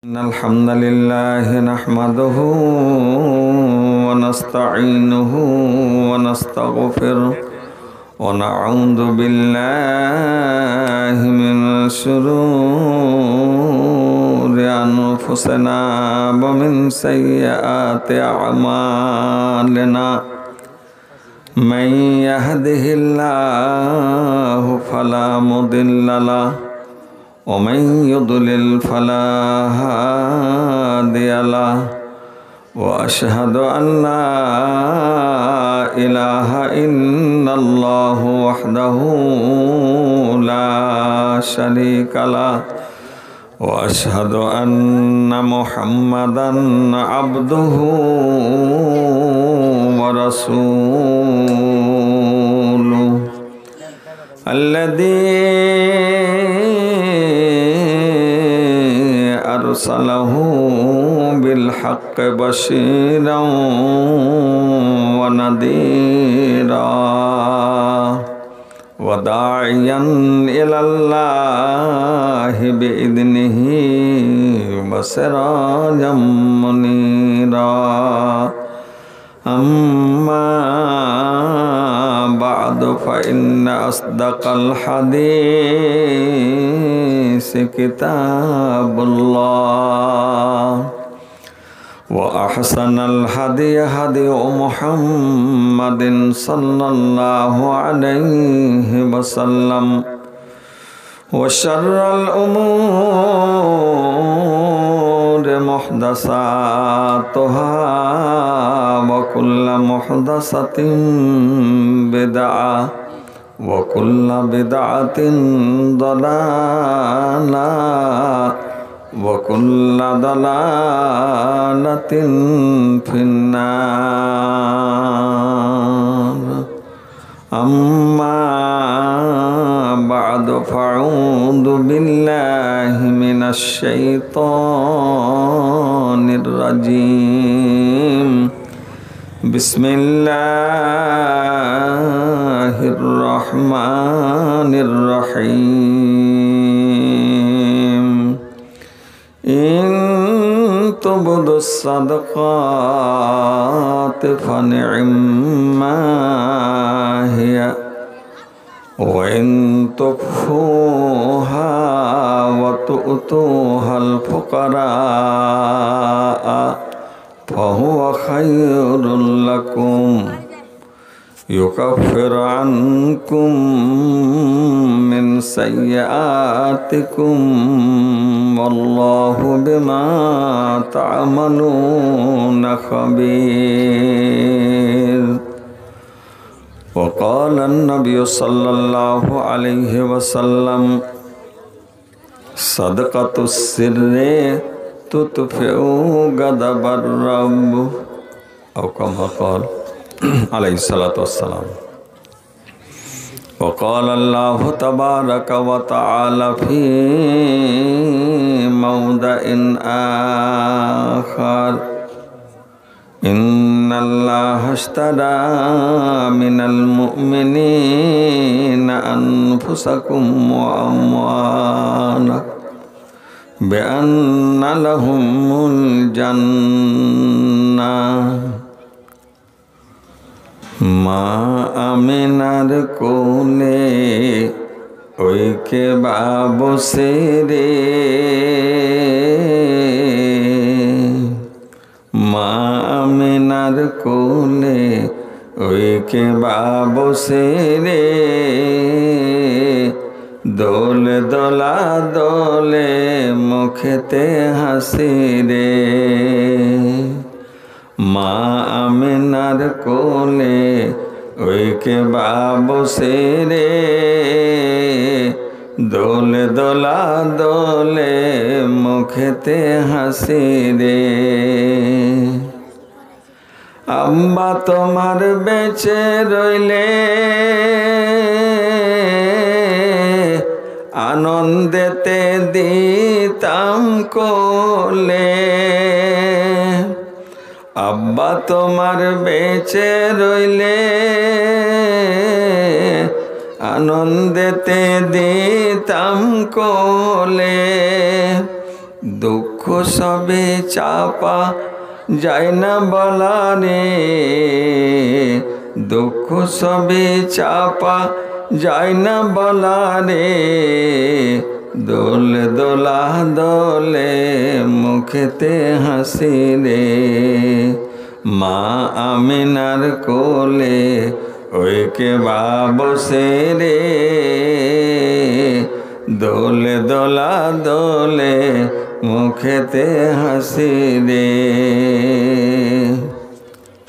إن الحمد لله نحمده ونستعينه ونستغفره ونعوذ بالله من شرور أنفسنا ومن سيئات أعمالنا من يهده الله فلا مضل له ومن يضلل فلا هادي له وأشهد أن لا إله إلا الله وحده لا شريك له وأشهد أن محمدا عبده ورسوله الذي أرسله بالحق بشيرا ونذيرا وداعيا إلى الله بإذنه وسراجا منيرا أما بعد فإن أصدق الحديث كتاب الله وأحسن الهدي هدي محمد صلى الله عليه وسلم وشر الأمور محدثاتها وكل محدثة بدعة وكل بدعة ضلالة وكل ضلالة في النار أما بعد فأعوذ بالله من الشيطان الرجيم بسم الله الرحمن الرحيم إن تبدوا الصدقات فنعما هي وإن تخفوها وتؤتوها الفقراء فهو خير لكم يكفر عنكم من سيئاتكم والله بما تعملون خبير وقال النبي صلى الله عليه وسلم صدقة السر تطفئ غضب الرب أو كما قال عليه الصلاة والسلام وقال الله تبارك وتعالى في موضع آخر إن الله اشترى من المؤمنين أنفسكم وأموالكم بأن لهم الجنة মা আমিনার কোলে ওইকে বসে রে মা আমিনার কোলে ওইকে বসে রে দোলে দোলা দোলে মুখেতে হাসি রে মা আমিনার কোলে ওইকে বসে রে দোলে দোলা দোলে মুখেতে হাসি রে আম্মা তোমার বেঁচে রইলে আনন্দেতে দিতাম কোলে আব্বা তোমার বেঁচে রইলে আনন্দেতে দিতাম কোলে দুঃখ সবে চাপা যায় না বলা রে, দুঃখ সবে চাপা যায় না বলা রে, দোলে দোলা দোলে মুখেতে হাসি রে, মা আমিনার কোলে ওই কে বসে রে, দোলে দোলা দোলে মুখেতে হাসি রে।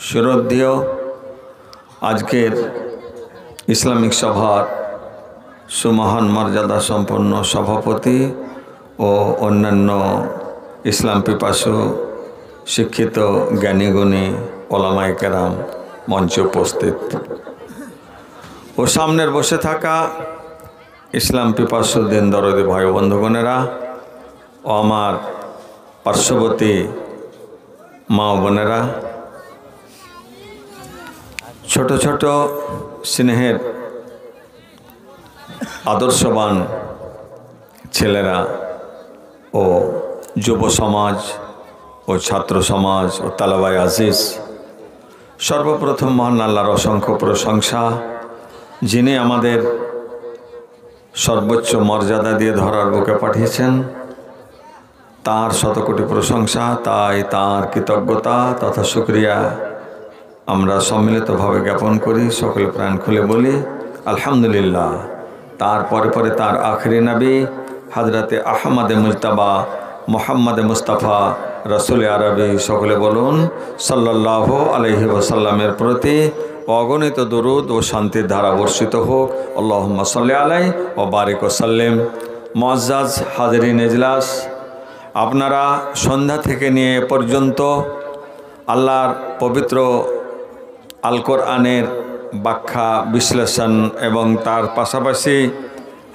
শ্রদ্ধেয় আজকের ইসলামিক সভার সুমহান মর্যাদা সম্পন্ন সভাপতি ও অন্যান্য ইসলাম পিপাসু শিক্ষিত জ্ঞানীগুণী ওলামায়ে কেরাম মঞ্চে উপস্থিত ও সামনের বসে থাকা ইসলাম পিপাসু দিন দরদি ভাই বন্ধুগণেরা ও আমার পার্শ্ববর্তী মা বোনেরা, ছোট ছোট স্নেহের আদর্শবান ছেলেরা ও যুব সমাজ ও ছাত্র সমাজ ও তালাবাই আজিজ, সর্বপ্রথম মহান আল্লাহর অসংখ্য প্রশংসা, যিনি আমাদের সর্বোচ্চ মর্যাদা দিয়ে ধরার বুকে পাঠিয়েছেন, তার শতকোটি প্রশংসা। তাই তার কৃতজ্ঞতা তথা শুকরিয়া আমরা সম্মিলিতভাবে জ্ঞাপন করি, সকলে প্রাণ খুলে বলি আলহামদুলিল্লাহ। তার পরে পরে তার আখরি নবী হযরতে আহমদে মুজতবা মুহাম্মদ মুস্তাফা রসুল আরবি, সকলে বলুন সাল্লাল্লাহু আলাইহি ওয়াসাল্লামের প্রতি অগণিত দরুদ ও শান্তির ধারা বর্ষিত হোক। আল্লাহুম্মা সাল্লি আলাইহি ওয়া বারিক ওয়া সাল্লিম। মুআজ্জাজ হাজিরিন ইজলাস, আপনারা সন্ধ্যা থেকে নিয়ে এ পর্যন্ত আল্লাহর পবিত্র আল কোরআনের ব্যাখ্যা বিশ্লেষণ এবং তার পাশাপাশি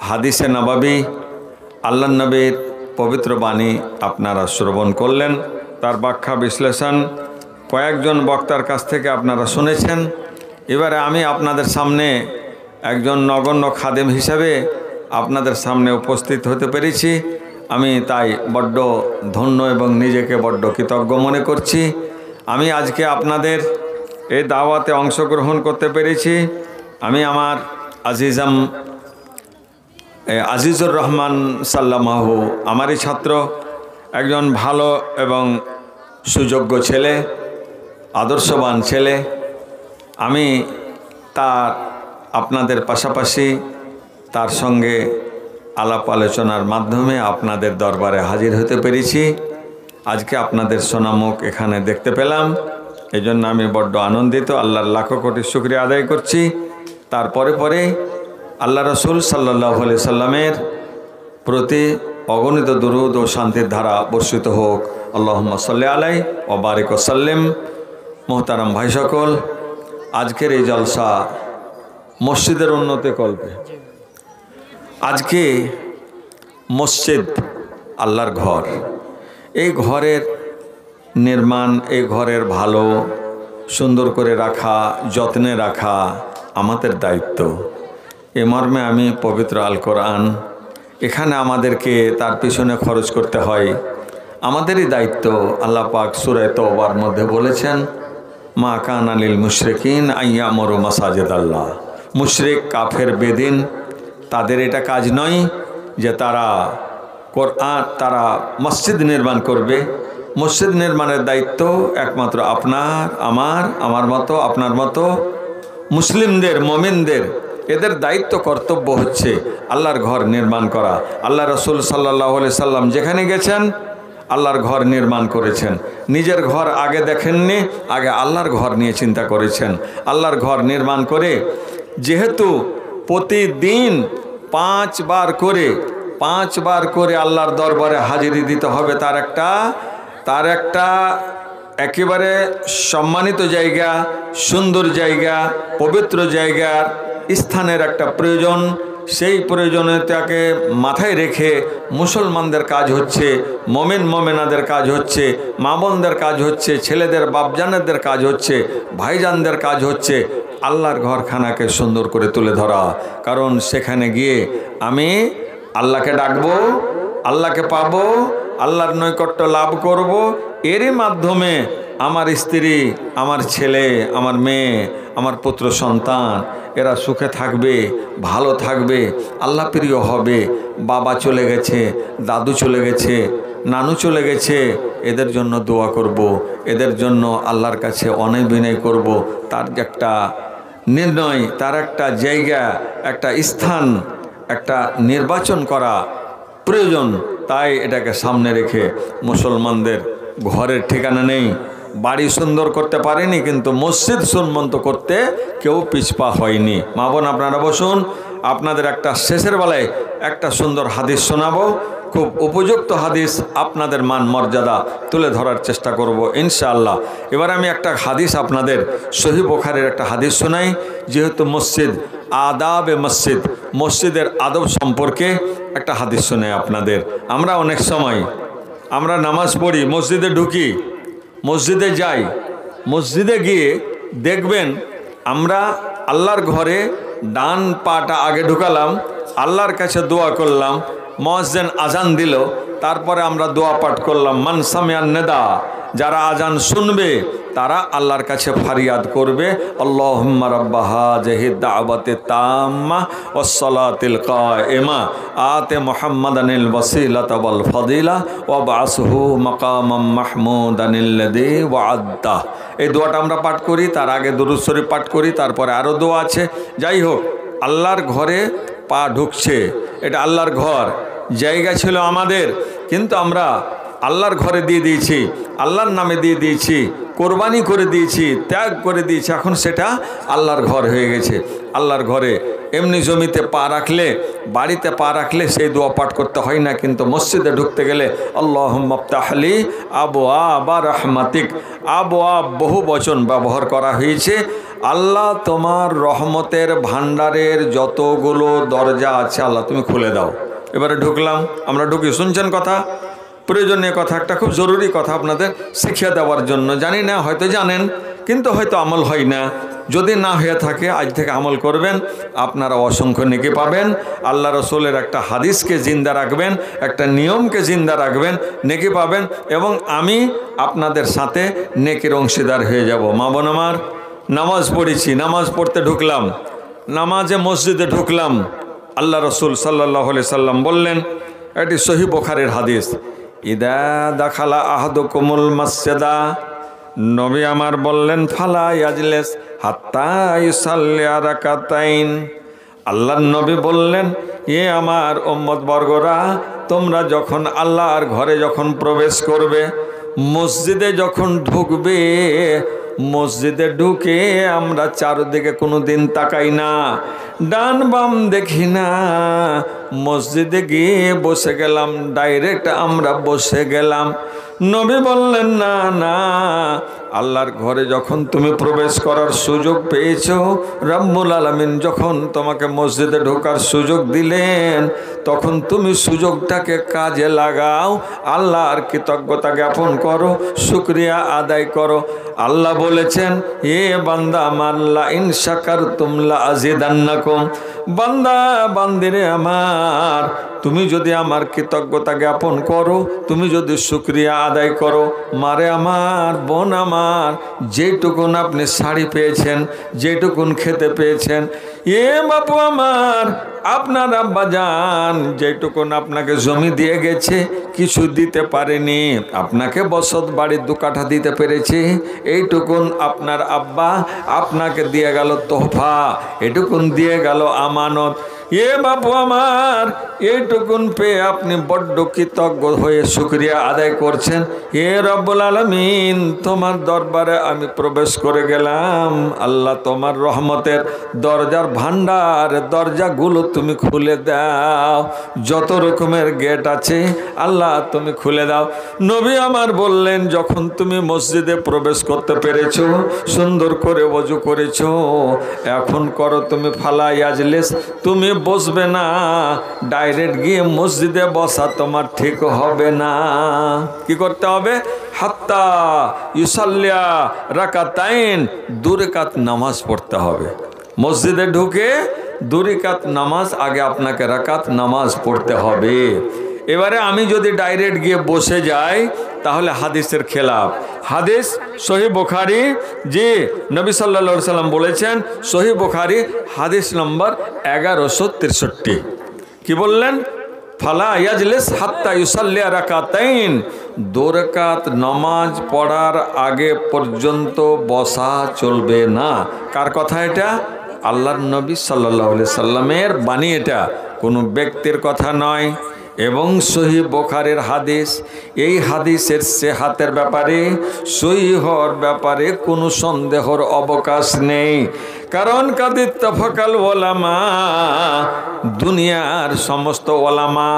হাদিসে নববী আল্লাহর নবীর পবিত্র বাণী আপনারা শ্রবণ করলেন। তার ব্যাখ্যা বিশ্লেষণ কয়েকজন বক্তার কাছ থেকে আপনারা শুনেছেন। এবারে আমি আপনাদের সামনে একজন নগণ্য খাদেম হিসাবে আপনাদের সামনে উপস্থিত হতে পেরেছি। আমি তাই বড্ড ধন্য এবং নিজেকে বড্ড কৃতজ্ঞ মনে করছি। আমি আজকে আপনাদের এই দাওয়াতে অংশগ্রহণ করতে পেরেছি। আমি আমার আজিজুর রহমান সাল্লামাহু, আমারই ছাত্র, একজন ভালো এবং সুযোগ্য ছেলে, আদর্শবান ছেলে। আমি তার আপনাদের পাশাপাশি তার সঙ্গে আলাপ আলোচনার মাধ্যমে আপনাদের দরবারে হাজির হতে পেরেছি। আজকে আপনাদের সোনামুখ এখানে দেখতে পেলাম, এই জন্য আমি বড্ড আনন্দিত। আল্লাহর লাখো কোটি শুকরিয়া আদায় করছি। তারপরে পরে আল্লাহ রসুল সাল্লাল্লাহু আলাইহি সাল্লামের প্রতি অগণিত দুরূদ ও শান্তির ধারা বর্ষিত হোক। আল্লাহুম্মা সাল্লি আলাইহি ওয়া বারিক ওয়া সাল্লিম। মোহতারাম ভাই সকল, আজকের এই জলসা মসজিদের উন্নতি কল্পে। আজকে মসজিদ আল্লাহর ঘর, এই ঘরের নির্মাণ, এই ঘরের ভালো সুন্দর করে রাখা, যত্নে রাখা আমাদের দায়িত্ব। এ মর্মে আমি পবিত্র আল কোরআন, এখানে আমাদেরকে তার পিছনে খরচ করতে হয়, আমাদেরই দায়িত্ব। আল্লাহ পাক সূরা তাওবার মধ্যে বলেছেন, মা কানা লিল মুশরিকিন আইয়ামুরু মাসাজিদ আল্লাহ। মুশরিক, কাফের, বেদিন, তাদের এটা কাজ নয় যে তারা মসজিদ নির্মাণ করবে। মসজিদ নির্মাণের দায়িত্ব একমাত্র আপনার, আমার মতো, আপনার মতো মুসলিমদের, মুমিনদের। এদের দায়িত্ব, কর্তব্য হচ্ছে আল্লাহর ঘর নির্মাণ করা। আল্লাহ রসুল সাল্লাল্লাহু আলাইহি সাল্লাম যেখানে গেছেন আল্লাহর ঘর নির্মাণ করেছেন। নিজের ঘর আগে দেখেননি, আগে আল্লাহর ঘর নিয়ে চিন্তা করেছেন। আল্লাহর ঘর নির্মাণ করে, যেহেতু প্রতিদিন 5 বার করে আল্লাহর দরবারে হাজিরি দিতে হবে, তার একটা একেবারে সম্মানিত জায়গা, সুন্দর জায়গা, পবিত্র জায়গার স্থানের একটা প্রয়োজন। সেই প্রয়োজনীয়তাকে মাথায় রেখে মুসলমানদের কাজ হচ্ছে, মোমেনাদের কাজ হচ্ছে, মা বোনদের কাজ হচ্ছে, ছেলেদের বাপজানেদের কাজ হচ্ছে, ভাইজানদের কাজ হচ্ছে আল্লাহর ঘরখানাকে সুন্দর করে তুলে ধরা। কারণ সেখানে গিয়ে আমি আল্লাহকে ডাকবো, আল্লাহকে পাবো, আল্লাহর নৈকট্য লাভ করব, এরই মাধ্যমে আমার স্ত্রী, আমার ছেলে, আমার মেয়ে, আমার পুত্র সন্তান এরা সুখে থাকবে, ভালো থাকবে, আল্লাহ প্রিয় হবে। বাবা চলে গেছে, দাদু চলে গেছে, নানু চলে গেছে, এদের জন্য দোয়া করব, এদের জন্য আল্লাহর কাছে অনেক বিনয় করব। তার একটা নির্ণয়, তার একটা জায়গা, একটা স্থান, একটা নির্বাচন করা প্রয়োজন। তাই এটাকে সামনে রেখে মুসলমানদের ঘরের ঠিকানা নেই, বাড়ি সুন্দর করতে পারেনি, কিন্তু মসজিদ সুন্নত করতে কেউ পিছপা হয়নি। মা বোন আপনারা বসুন, আপনাদের একটা শেষের বেলায় একটা সুন্দর হাদিস শোনাবো, খুব উপযুক্ত হাদিস, আপনাদের মান মর্যাদা তুলে ধরার চেষ্টা করব ইনশাআল্লাহ। এবার আমি একটা হাদিস আপনাদের সহিহ বুখারীর একটা হাদিস শোনাই, যেহেতু মসজিদ, আদাবে মসজিদ, মসজিদের আদব সম্পর্কে একটা হাদিস শোনাই আপনাদের। আমরা অনেক সময় আমরা নামাজ পড়ি, মসজিদে ঢুকি, মসজিদে যাই, মসজিদে গিয়ে দেখবেন আমরা আল্লাহর ঘরে ডান পাটা আগে ঢুকালাম, আল্লাহর কাছে দোয়া করলাম, মুয়াজ্জিন আজান দিল, তারপরে আমরা দোয়া পাঠ করলাম, মান সামিআন নিদা, যারা আজান শুনবে তারা আল্লাহর কাছে ফারিয়াদ করবে, আল্লাহুম্মা রাব্বা হাযিহি দাওয়াতি তাম্মা ওয়াস সালাতিল কায়েমা আতে মুহাম্মাদানিল ওয়াসিলাতা ওয়াল ফাদিলা ওয়া বাসহু মাকামাম মাহমুদানিল্লাযী ওয়া'আদতা। এই দোয়াটা আমরা পাঠ করি, তার আগে দুরূদ শরীফ পাঠ করি, তারপরে আরও দোয়া আছে। যাই হোক, আল্লাহর ঘরে পা ঢুকছে, এটা আল্লাহর ঘর, জায়গা ছিল আমাদের, কিন্তু আমরা আল্লাহর ঘরে দিয়ে দিয়েছি, আল্লাহর নামে দিয়ে দিয়েছি, কোরবানি করে দিয়েছি, ত্যাগ করে দিয়েছি, এখন সেটা আল্লাহর ঘর হয়ে গেছে। আল্লাহর ঘরে এমনি জমিতে পা রাখলে, বাড়িতে পা রাখলে সেই দোয়া পাঠ করতে হয় না, কিন্তু মসজিদে ঢুকতে গেলে আল্লাহুম্মা ইফতাহলি আবওয়াবা রাহমাতিক, আবওয়াব বহু বচন ব্যবহার করা হয়েছে। আল্লাহ তোমার রহমতের ভান্ডারের যতগুলো দরজা আছে আল্লাহ তুমি খুলে দাও। এবারে ঢুকলাম, আমরা ঢুকি, শুনছেন কথা, প্রয়োজনীয় কথা, একটা খুব জরুরি কথা আপনাদের শিখিয়ে দেওয়ার জন্য। জানি না, হয়তো জানেন, কিন্তু হয়তো আমল হয় না। যদি না হয়ে থাকে আজ থেকে আমল করবেন, আপনারা অসংখ্য নেকি পাবেন। আল্লাহ রসুলের একটা হাদিসকে জিন্দা রাখবেন, একটা নিয়মকে জিন্দা রাখবেন, নেকি পাবেন, এবং আমি আপনাদের সাথে নেকির অংশীদার হয়ে যাব। মা বোন আমার, নামাজ পড়েছি, নামাজ পড়তে ঢুকলাম, নামাজে মসজিদে ঢুকলাম, আল্লাহ রসুল সাল্লাল্লাহু আলাইহি সাল্লাম বললেন, এটি সহিহ বুখারীর হাদিস, ইদা দাখালা আহাদুকুমুল মাসজিদা, নবী আমার বললেন, ফালা ইয়াজলিস হাত্তা ইউসাল্লি রাকাতাইন। আল্লাহর নবী বললেন, এ আমার উম্মত বর্গরা, তোমরা যখন আল্লাহর ঘরে যখন প্রবেশ করবে, মসজিদে যখন ঢুকবে, মসজিদে ঢুকে আমরা চারদিকে কোনো দিন তাকাই না, ডান বাম দেখি না, মসজিদে গিয়ে বসে গেলাম, ডাইরেক্ট আমরা বসে গেলাম। নবী বললেন, না না, আল্লাহর ঘরে যখন তুমি প্রবেশ করার সুযোগ পেয়েছো, রব্বুল আলামিন যখন তোমাকে মসজিদে ঢোকার সুযোগ দিলেন, তখন তুমি সুযোগটাকে কাজে লাগাও, আল্লাহর কৃতজ্ঞতা জ্ঞাপন করো, শুকরিয়া আদায় করো। আল্লাহ বলেছেন, হে বান্দা আমার, লা ইন শাকারতুম লা আযিদান্নাকুম, বান্দা বান্দিরে আমার, তুমি যদি আমার কৃতজ্ঞতা জ্ঞাপন করো, তুমি যদি শুকরিয়া আদায় করো, মারে আমার, বোন আমার, যেটুকুন আপনি শাড়ি পেয়েছেন, যেটুকুন খেতে পেয়েছেন, এ বাপু আমার, আপনার আব্বা যান যেটুকুন আপনাকে জমি দিয়ে গেছে, কিছু দিতে পারেনি, আপনাকে বসত বাড়ির 2 কাঠা দিতে পেরেছে, এইটুকুন আপনার আব্বা আপনাকে দিয়ে গেল তোহফা, এটুকুন দিয়ে গেল আমানত। এ বাপু আমার, এইটুকুন পেয়ে আপনি বড্ড কৃতজ্ঞ হয়ে শুকরিয়া আদায় করছেন। হে রব্বুল আলামিন, তোমার দরবারে আমি প্রবেশ করে গেলাম, আল্লাহ তোমার রহমতের দরজার ভান্ডার, দরজাগুলো তুমি খুলে দাও, যত রকমের গেট আছে আল্লাহ তুমি খুলে দাও। নবী আমার বললেন, যখন তুমি মসজিদে প্রবেশ করতে পেরেছো, সুন্দর করে ওযু করেছো, এখন করো তুমি ফালা ইয়াজলিস, তুমি বসবে না, ডাইরেক্ট গিয়ে মসজিদে বসা তোমার ঠিক হবে না। কি করতে হবে? হাত্তা ইউসাল্লিয়া রাকাতাইন, 2 রাকাত নামাজ পড়তে হবে। মসজিদে ঢুকে 2 রাকাত নামাজ, আগে আপনাকে রাকাত নামাজ পড়তে হবে। এবারে আমি যদি ডাইরেক্ট গিয়ে বসে যাই তাহলে হাদিসের খেলাফ। হাদিস সহি বুখারী, জি নবী সাল্লাল্লাহু আলাইহি সাল্লাম বলেছেন, সহি বুখারী হাদিস নম্বর 1163। কি বললেন? ফালা ইয়াজলিস হাত্তা ইউসাল্লি রাকাতাইন, 2 রাকাত নামাজ পড়ার আগে পর্যন্ত বসা চলবে না। কার কথা এটা? আল্লাহর নবী সাল্লাল্লাহু আলাইহি সাল্লামের বাণী, এটা কোনো ব্যক্তির কথা নয়। এবং সহি বুখারীর হাদিস। এই হাদিসের সেহাতের ব্যাপারে, সহি হওয়ার ব্যাপারে কোনো সন্দেহর অবকাশ নেই। কারণ কাদিত্তাফাকাল ওলামা, দুনিয়ার সমস্ত ওলামা,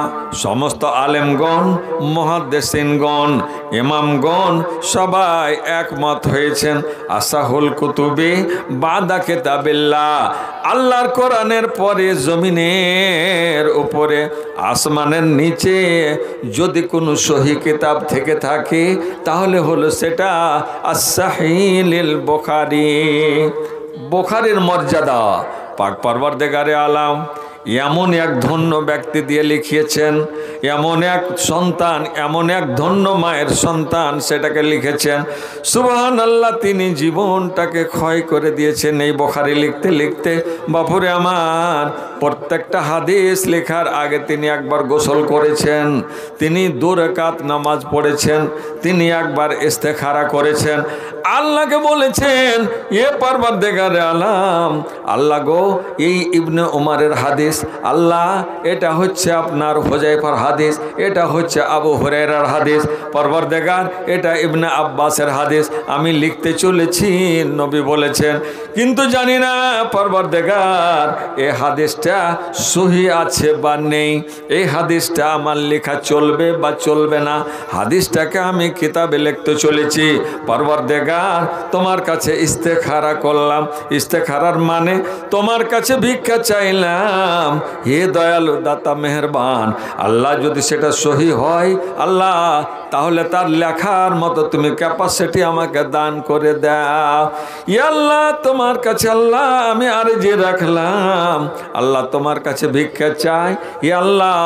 সমস্ত আলেমগণ, মুহাদ্দিসিনগণ, ইমামগণ সবাই একমত হয়েছেন, আসাহুল কুতুবি বাদা কিতাবিল্লাহ, আল্লাহর কোরআনের পরে জমিনের উপরে আসমানের নিচে যদি কোনো সহি কিতাব থেকে থাকে তাহলে হলো সেটা as-Sahih বুখারী। বুখারীর মর্যাদা পাক পরবর্তীকারে আলাম এমন এক ধন্য ব্যক্তি দিয়ে লিখিয়েছেন, এমন এক সন্তান, এমন এক ধন্য মায়ের সন্তান সেটাকে লিখেছেন। সুবহানাল্লাহ, তিনি জীবনটাকে ক্ষয় করে দিয়েছেন এই বুখারী লিখতে লিখতে। বাপুরে আমার, প্রত্যেকটা হাদিস লেখার আগে তিনি একবার গোসল করেছেন, তিনি 2 রাকাত নামাজ পড়েছেন, তিনি একবার ইস্তেখারা করেছেন। আল্লাহকে বলেছেন, এ পরবর্তীকারে আলাম, আল্লাহ গো, এই ইবনে উমারের হাদিস, আল্লাহ এটা হচ্ছে আপনার হুযায়ফার হাদিস, এটা হচ্ছে আবু হুরায়রার হাদিস, পরবর্তীকার এটা ইবনে আব্বাসের হাদিস, আমি লিখতে চলেছি, নবী বলেছেন, কিন্তু জানি না পরবর্তীকার এই হাদিসটা সহি আছে বা নেই, এই হাদিসটা আমার লেখা চলবে বা চলবে না। হাদিসটাকে আমি কিতাবে লিখতে চলেছি, পরবর্তীকার তোমার কাছে ইস্তেখারা করলাম। ইস্তেখারার মানে তোমার কাছে ভিক্ষা চাইলাম, হে দয়ালু দাতা মেহেরবান, আল্লাহ যদি সেটা সহি হয় আল্লাহ, তাহলে তার লেখার মতো তুমি ক্যাপাসিটি আমাকে দান করে দাও। ইয়া আল্লাহ, তোমার কাছে আল্লাহ আমি আরজি রাখলাম, আল্লাহ তোমার কাছে ভিক্ষা চাই। ইয়া আল্লাহ,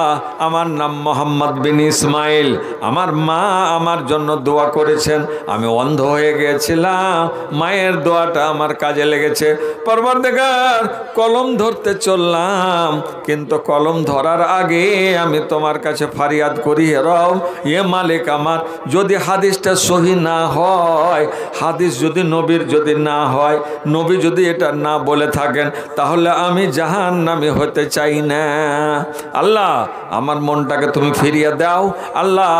আমার নাম মোহাম্মদ বিন ইসমাইল, আমার মা আমার জন্য দোয়া করেছেন, আমি অন্ধ হয়ে গিয়েছিলাম, মায়ের দোয়াটা আমার কাজে লেগেছে। পরবর্তীকার কলম ধরতে চললাম, কিন্তু কলম ধরার আগে আমি তোমার কাছে ফারিয়াদ করি, রব এ মালিক আমার, যদি হাদিসটা সহি না হয়, হাদিস যদি নবীর যদি না হয়, নবী যদি এটা না বলে থাকেন, তাহলে আমি জাহান্নামী হতে চাই না। আল্লাহ আমার মনটাকে তুমি ফিরিয়ে দাও, আল্লাহ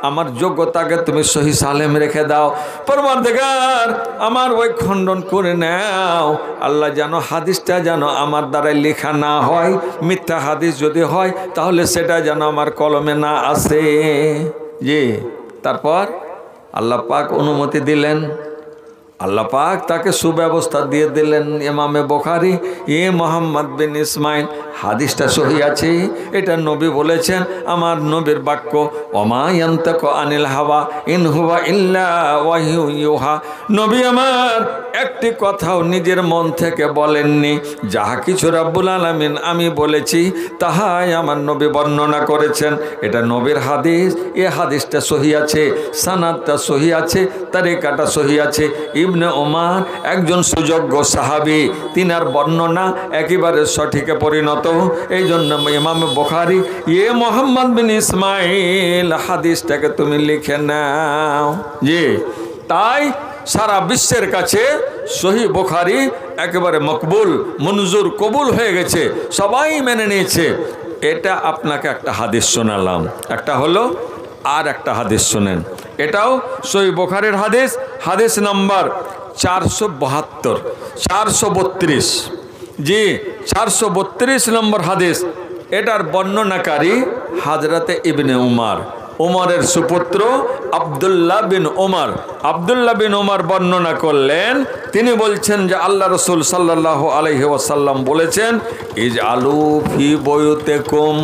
আমার যোগ্যতাকে তুমি সহি সালেম রেখে দাও। পরবর্তীকার আমার ওই খণ্ডন করে নাও, আল্লাহ যেন হাদিসটা যেন আমার দ্বারাই লেখা না হয়, মিথ্যা হাদিস যদি হয় তাহলে সেটা যেন আমার কলমে না আসে। জি, তারপর আল্লাহ পাক অনুমতি দিলেন, আল্লাহ পাক তাকে সুব্যবস্থা দিয়ে দিলেন। ইমামে বুখারী এ মোহাম্মদ বিন ইসমাইল, হাদিসটা সহি আছে, এটা নবী বলেছেন, আমার নবীর বাক্য, ওমা ইয়ান্তাকু আনিল হাওয়া ইন হুয়া ইল্লা ওয়াহয়ু ইউহা, নবী আমার একটি কথাও নিজের মন থেকে বলেননি, যাহা কিছু রব্বুল আলামিন আমি বলেছি তাহাই আমার নবী বর্ণনা করেছেন। এটা নবীর হাদিস, এ হাদিসটা সহি আছে, সানাদটা সহি আছে, তারিকাটা সহি আছে। ইবনে ওমর একজন সুযোগ্য সাহাবী, তিনার বর্ণনা একেবারে সঠিকে পরিণত। এই জন্য ইমাম বুখারী এ মোহাম্মদ বিন ইসমাইল হাদিসটাকে তুমি লিখে নাও। জি, তাই সারা বিশ্বের কাছে সহি বুখারী একেবারে মকবুল, মঞ্জুর, কবুল হয়ে গেছে, সবাই মেনে নিয়েছে। এটা আপনাকে একটা হাদিস শোনালাম, একটা হলো, আর একটা হাদিস শোনেন, এটাও সহি বুখারীর হাদিস, হাদিস নম্বর 472, 432, জি 432 নম্বর হাদিস। এটার বর্ণনাকারী হযরতে ইবনে উমর, উমরের সুপুত্র আব্দুল্লাহ বিন উমর। আব্দুল্লাহ বিন উমর বর্ণনা করলেন, তিনি বলছেন যে আল্লাহ রাসূল সাল্লাল্লাহু আলাইহি ওয়াসাল্লাম বলেছেন, ইজআলু ফি বুয়ুতিকুম,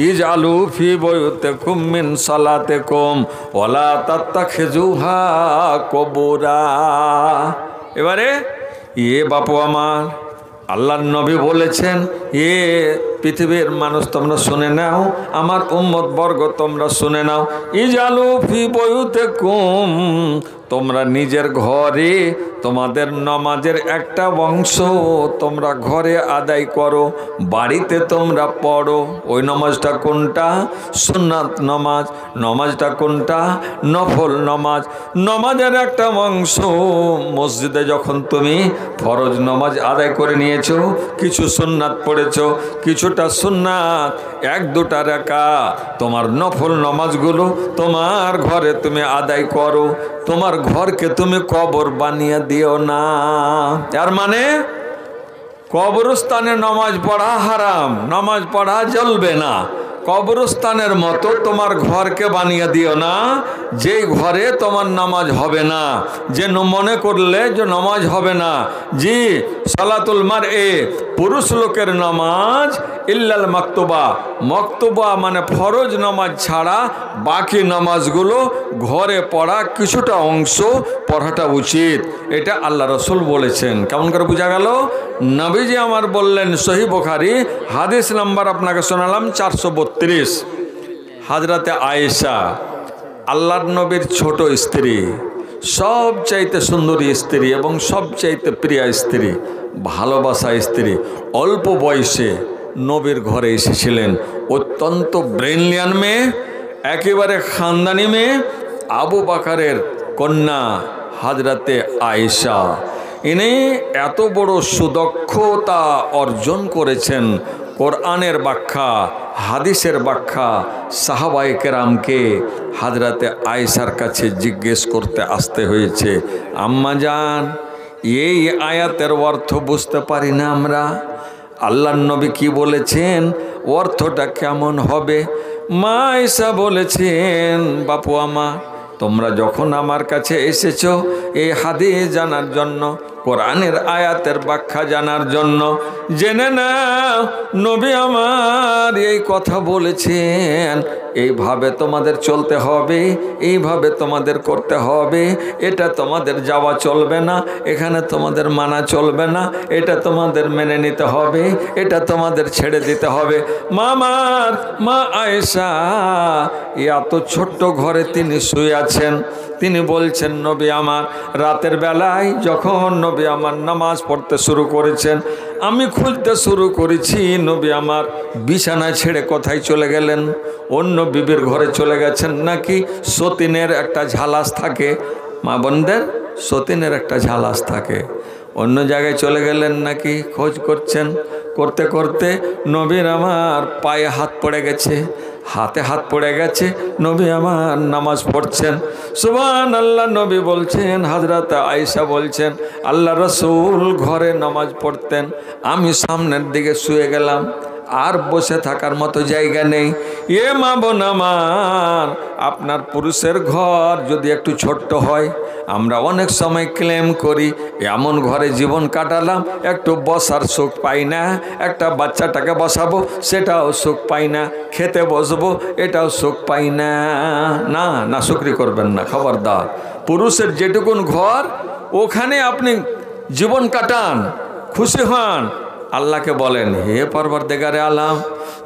ইজআলু ফি বুয়ুতিকুম মিন সালাতিকুম ওয়ালা তাত্তাখিযুহা কুবুরা। এবারে বাপু আমার, আল্লাহর নবী বলেছেন, পৃথিবীর মানুষ তোমরা শুনে নাও, আমার উম্মত বর্গ তোমরা শুনে নাও। ইজালু ফি বুয়ুতিকুম, তোমরা নিজের ঘরে তোমাদের নামাজের একটা অংশ তোমরা ঘরে আদায় করো, বাড়িতে তোমরা পড়ো। ওই নামাজটা কোনটা? সুন্নাত নামাজ। নামাজটা কোনটা? নফল নামাজ। নামাজের একটা অংশ মসজিদে যখন তুমি ফরজ নামাজ আদায় করে নিয়েছো, কিছু সুন্নাত পড়েছো, কিছুটা সুন্নাত, এক দুটা রাকাত তোমার নফল নামাজগুলো তোমার ঘরে তুমি আদায় করো। তোমার ঘরকে তুমি কবর বানিয়ে দিও না। তার মানে কবরস্থানে নামাজ পড়া হারাম, নামাজ পড়া চলবে না। কবরস্থানের মতো তোমার ঘরকে বানিয়ে দিও না, যেই ঘরে তোমার নামাজ হবে না, যে মনে করলে যে নামাজ হবে না। জি, সালাতুল মারএ, পুরুষ লোকের নামাজ, ইল্লাল মাকতুবা, মাকতুবা মানে ফরজ নামাজ ছাড়া বাকি নামাজগুলো ঘরে পড়া কিছুটা অংশ পড়াটা উচিত। এটা আল্লাহ রসুল বলেছেন। কেমন করে বোঝা গেল? নবীজি আমার বললেন, সহিহ বুখারী হাদিস নাম্বার আপনাকে শোনালাম 432। হযরতে আয়েশা, আল্লাহর নবীর ছোট স্ত্রী, সবচাইতে সুন্দরী স্ত্রী এবং সবচাইতে প্রিয় স্ত্রী, ভালোবাসা স্ত্রী, অল্প বয়সে নবীর ঘরে এসেছিলেন। অত্যন্ত ব্রেনলিয়ান মেয়ে, একেবারে খানদানি মেয়ে, আবু বকরের কন্যা হযরতে আয়েশা। ইনি এত বড় সুদক্ষতা অর্জন করেছেন, কোরআনের ব্যাখ্যা, হাদিসের ব্যাখ্যা সাহাবায়ে কেরামকে হযরতে আয়েশার কাছে জিজ্ঞেস করতে আসতে হয়েছে। আম্মা জান, এই আয়াতের অর্থ বুঝতে পারি না আমরা, আল্লাহর নবী কি বলেছেন, অর্থটা কেমন হবে? মা আয়েশা বলেছেন, বাপু আমার, তোমরা যখন আমার কাছে এসেছো এই হাদিস জানার জন্য, কোরআনের আয়াতের ব্যাখ্যা জানার জন্য, জেনে নাও নবী আমার এই কথা বলেছেন, এইভাবে তোমাদের চলতে হবে, এইভাবে তোমাদের করতে হবে, এটা তোমাদের যাওয়া চলবে না, এখানে তোমাদের মানা চলবে না, এটা তোমাদের মেনে নিতে হবে, এটা তোমাদের ছেড়ে দিতে হবে। মা আয়েশা এত ছোট্ট ঘরে তিনি শুয়ে আছেন। তিনি বলছেন, নবী আমার রাতের বেলায় যখন নবী আমার নামাজ পড়তে শুরু করেছেন, আমি খুঁজতে শুরু করেছি, নবী আমার বিছানায় ছেড়ে কোথায় চলে গেলেন? অন্য বিবির ঘরে চলে গেছেন নাকি? সতীনের একটা ঝালাস থাকে, মা বোনদের সতীনের একটা ঝালাস থাকে, অন্য জায়গায় চলে গেলেন নাকি খোঁজ করছেন। করতে করতে নবীর আমার পায়ে হাত পড়ে গেছে, হাতে হাত পড়ে গেছে, নবী আমার নামাজ পড়ছেন। সুবহানাল্লাহ। নবী বলছেন, হযরত আয়েশা বলছেন, আল্লাহ রসুল ঘরে নামাজ পড়তেন, আমি সামনের দিকে শুয়ে গেলাম, আর বসে থাকার মতো জায়গা নেই। এ মা বোন আমার, আপনার পুরুষের ঘর যদি একটু ছোট্ট হয়, আমরা অনেক সময় ক্লেম করি এমন ঘরে জীবন কাটালাম, একটু বসার সুখ পাই না, একটা বাচ্চাটাকে বসাবো সেটাও সুখ পাই না, খেতে বসবো এটাও সুখ পাই না। না না, শুকরি করবেন না, খবরদার। পুরুষের যেটুকুন ঘর ওখানে আপনি জীবন কাটান, খুশি হন। আল্লাহকে বলেন, হে পরবর্তীকারে আলম,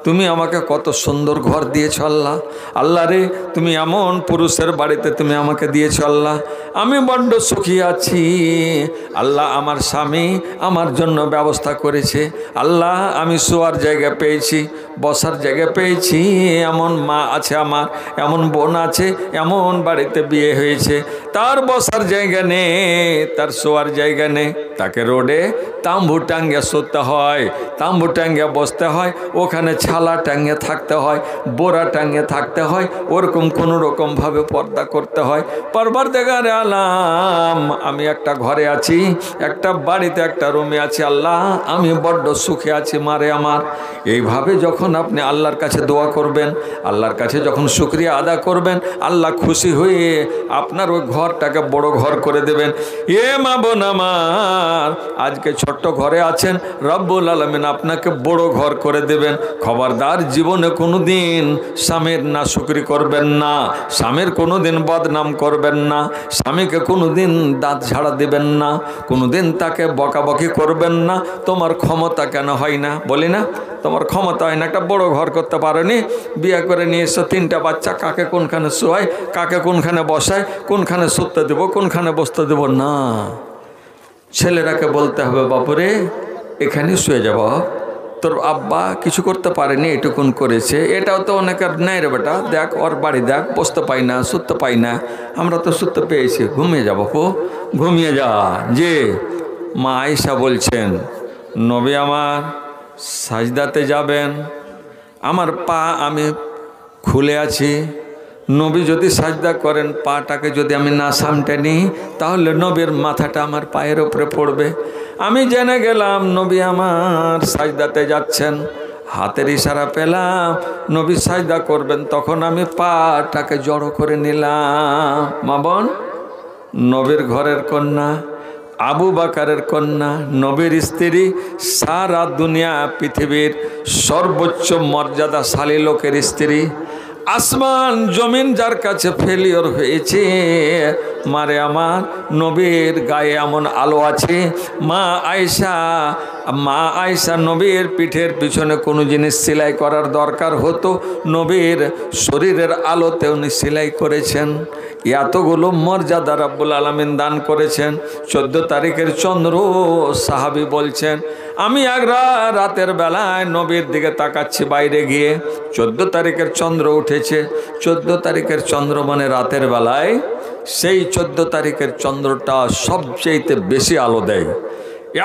তুমি আমাকে কত সুন্দর ঘর দিয়েছো আল্লাহ, আল্লাহ রে তুমি এমন পুরুষের বাড়িতে তুমি আমাকে দিয়েছো আল্লাহ, আমি বড্ড সুখী আছি আল্লাহ। আমার স্বামী আমার জন্য ব্যবস্থা করেছে আল্লাহ, আমি শোয়ার জায়গা পেয়েছি, বসার জায়গা পেয়েছি, এমন মা আছে আমার, এমন বোন আছে, এমন বাড়িতে বিয়ে হয়েছে, তার বসার জায়গা নেই, তার শোয়ার জায়গা নেই, তাকে রোডে তাম্বু টাঙ্গে শুতে হয়, তাম্বু টাঙ্গে বসতে হয়, ওখানে ছালা টাঙ্গে থাকতে হয়, বোরা টাঙ্গে থাকতে হয়, ওরকম কোনো রকমভাবে পর্দা করতে হয়। পরবর্তীকারে আলম, আমি একটা ঘরে আছি, একটা বাড়িতে একটা রুমে আছি আল্লাহ, আমি বড্ড সুখে আছি মারে আমার। এইভাবে যখন আপনি আল্লাহর কাছে দোয়া করবেন, আল্লাহর কাছে যখন শুকরিয়া আদা করবেন, আল্লাহ খুশি হয়ে আপনার ওই ঘরটাকে বড় ঘর করে দেবেন। এ মা বোন আমার, আজকে ছোট্ট ঘরে আছেন, রব্বুল আলামিন আপনাকে বড় ঘর করে দেবেন। খবরদার জীবনে কোনো দিন স্বামীর নাশুকরি করবেন না, স্বামীর কোনো দিন বদনাম করবেন না, স্বামীকে কোনো দিন দাঁত ঝাড়া দেবেন না, কোনো দিন তাকে বকাবকি করবেন না। তোমার ক্ষমতা কেন হয় না? বলি না, তোমার ক্ষমতা হয় না, একটা বড় ঘর করতে পারোনি, বিয়ে করে নিয়ে এসো, 3টা বাচ্চা, কাকে কোনখানে শোয়ায়, কাকে কোনখানে বসায়, কোনখানে শুতে দেবো, কোনখানে বসতে দেবো না। ছেলেরাকে বলতে হবে, বাপুরে এখানে শুয়ে যাব, তোর আব্বা কিছু করতে পারেনি, এটুকুন করেছে, এটাও তো অনেকের নেই রে বেটা, দেখ ওর বাড়ি দেখ, বসতে পাই না, শুতে পাই না, আমরা তো শুতে পেয়েছি, ঘুমিয়ে যাবো, ঘুমিয়ে যা। যে মা আয়েশা বলছেন, নবী আমার সাজদাতে যাবেন, আমার পা আমি খুলে আছি, নবী যদি সাজদা করেন, পাটাকে যদি আমি না সামটে নিই, তাহলে নবীর মাথাটা আমার পায়ের উপরে পড়বে। আমি জেনে গেলাম নবী আমার সাজদাতে যাচ্ছেন, হাতের ইশারা পেলাম নবী সাজদা করবেন, তখন আমি পাটাকে জড়ো করে নিলাম। মা বোন, নবীর ঘরের কন্যা, আবু বাকারের কন্যা, নবীর স্ত্রী, সারা দুনিয়া পৃথিবীর সর্বোচ্চ মর্যাদাশালী লোকের স্ত্রী, আসমান জমিন যার কাছে ফেলিওর হয়েছে, মারে আমার নবীর গায়ে এমন আলো আছে। মা আয়েশা নবীর পিঠের পিছনে কোনো জিনিস সেলাই করার দরকার হতো, নবীর শরীরের আলোতে উনি সেলাই করেছেন। এতগুলো মর্যাদা রাব্বুল আলামিন দান করেছেন। 14 তারিখের চন্দ্র, সাহাবী বলছেন, আমি এক রাতের বেলায় নবীর দিকে তাকাচ্ছি বাইরে গিয়ে, 14 তারিখের চন্দ্র উঠেছে। 14 তারিখের চন্দ্র মানে রাতের বেলায়, সেই 14 তারিখের চন্দ্রটা সবচেয়ে বেশি আলো দেয়,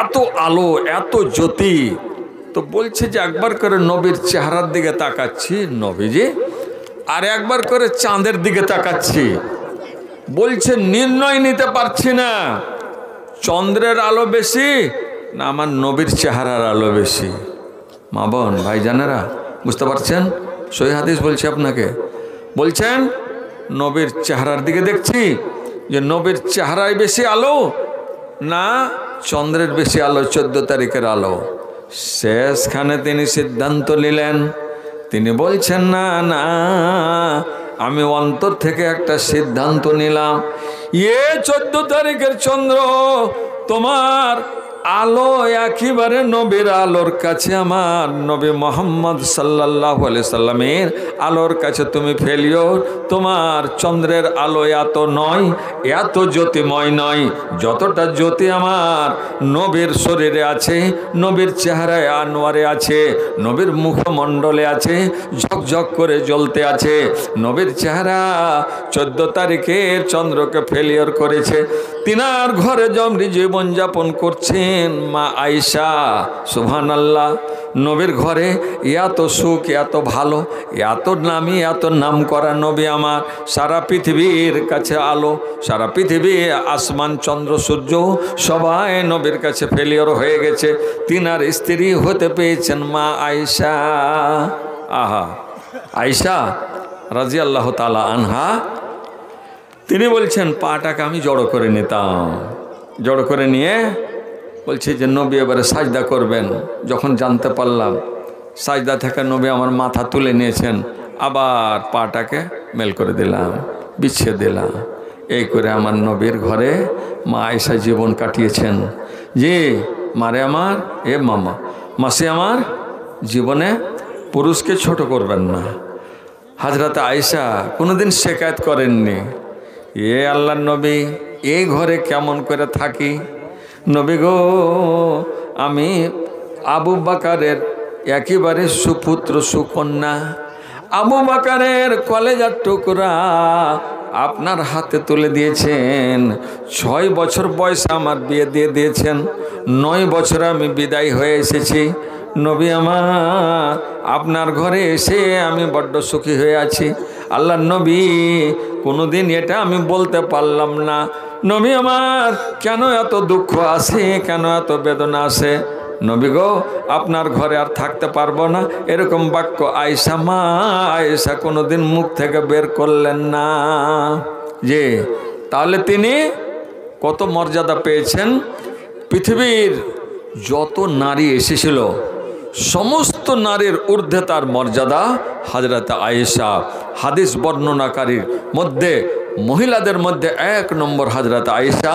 এত আলো, এত জ্যোতি। তো বলছে যে একবার করে নবীর চেহারার দিকে তাকাচ্ছি নবীজি, আর একবার করে চাঁদের দিকে তাকাচ্ছি, বলছে নির্ণয় নিতে পারছি না চন্দ্রের আলো বেশি না আমার নবীর চেহারার আলো বেশি। মা বোন ভাইজানেরা, বুঝতে পারছেন? সহিহ হাদিস বলছি আপনাকে, বলছেন নবীর চেহারার দিকে দেখছি যে নবীর চেহারায় বেশি আলো না চন্দ্রের বেশি আলো, 14 তারিখের আলো। শেষখানে তিনি সিদ্ধান্ত নিলেন, তিনি বলছেন না না, আমি অন্তর থেকে একটা সিদ্ধান্ত নিলাম, 14 তারিখের চন্দ্র তোমার আলো একেবারে নবীর আলোর কাছে, আমার নবী মোহাম্মদ সাল্লাল্লাহু আলাইহি সাল্লামের আলোর কাছে তুমি ফেলিও। তোমার চন্দ্রের আলো এত নয়, এত জ্যোতিময় নয়, যতটা জ্যোতি আমার নবীর শরীরে আছে, নবীর চেহারায় আনোয়ারে আছে, নবীর মুখমণ্ডলে আছে, ঝকঝক করে জ্বলতে আছে। নবীর চেহারা 14 তারিখের চন্দ্রকে ফেলিওর করেছে। তিনার ঘরে জমরি জীবনযাপন করছেন মা আয়েশা, সুবহানাল্লাহ। নবীর ঘরে এত সুখ, এত ভালো, এত নামি, এত নাম করা নবী আমার, সারা পৃথিবীর কাছে আলো, সারা পৃথিবী আসমান চন্দ্র সূর্য সবাই নবীর কাছে ফেলিওর হয়ে গেছে। তিনার স্ত্রী হতে পেয়েছেন মা আয়েশা। আহা, আয়েশা রাদিয়াল্লাহু তাআলা আনহা, তিনি বলছেন পাটাকে আমি জড়ো করে নিতাম, জড়ো করে নিয়ে বলছে যে নবী এবারে সাজদা করবেন। যখন জানতে পারলাম সাজদা থেকে নবী আমার মাথা তুলে নিয়েছেন, আবার পাটাকে মেল করে দিলাম, বিছিয়ে দিলাম। এই করে আমার নবীর ঘরে মা আয়েশা জীবন কাটিয়েছেন। যে মারে আমার, এ মামা মাসি আমার, জীবনে পুরুষকে ছোট করবেন না। হযরত আয়েশা কোনোদিন শিকায়ত করেননি, এ আল্লাহর নবী এই ঘরে কেমন করে থাকি, নবী গো আমি আবু বাকারের একেবারে সুপুত্র সুকন্যা, আবু বাকারের কলেজার টুকরা আপনার হাতে তুলে দিয়েছেন। 6 বছর বয়সে আমার বিয়ে দিয়ে দিয়েছেন, 9 বছর আমি বিদায় হয়ে এসেছি। নবী আমার আপনার ঘরে এসে আমি বড্ড সুখী হয়ে আছি। আল্লাহর নবী কোনোদিন এটা আমি বলতে পারলাম না, নবী আমার কেন এত দুঃখ আসে, কেন এত বেদনা আসে। নবী গো আপনার ঘরে আর থাকতে পারবো না, এরকম বাক্য আয়েশা মা আয়েশা কোনোদিন মুখ থেকে বের করলেন না। যে তাহলে তিনি কত মর্যাদা পেয়েছেন। পৃথিবীর যত নারী এসেছিল সমস্ত সমস্ত নারীর ঊর্ধ্বে তার মর্যাদা হযরত আয়েশা। হাদিস বর্ণনাকারীর মধ্যে মহিলাদের মধ্যে 1 নম্বর হযরত আয়েশা,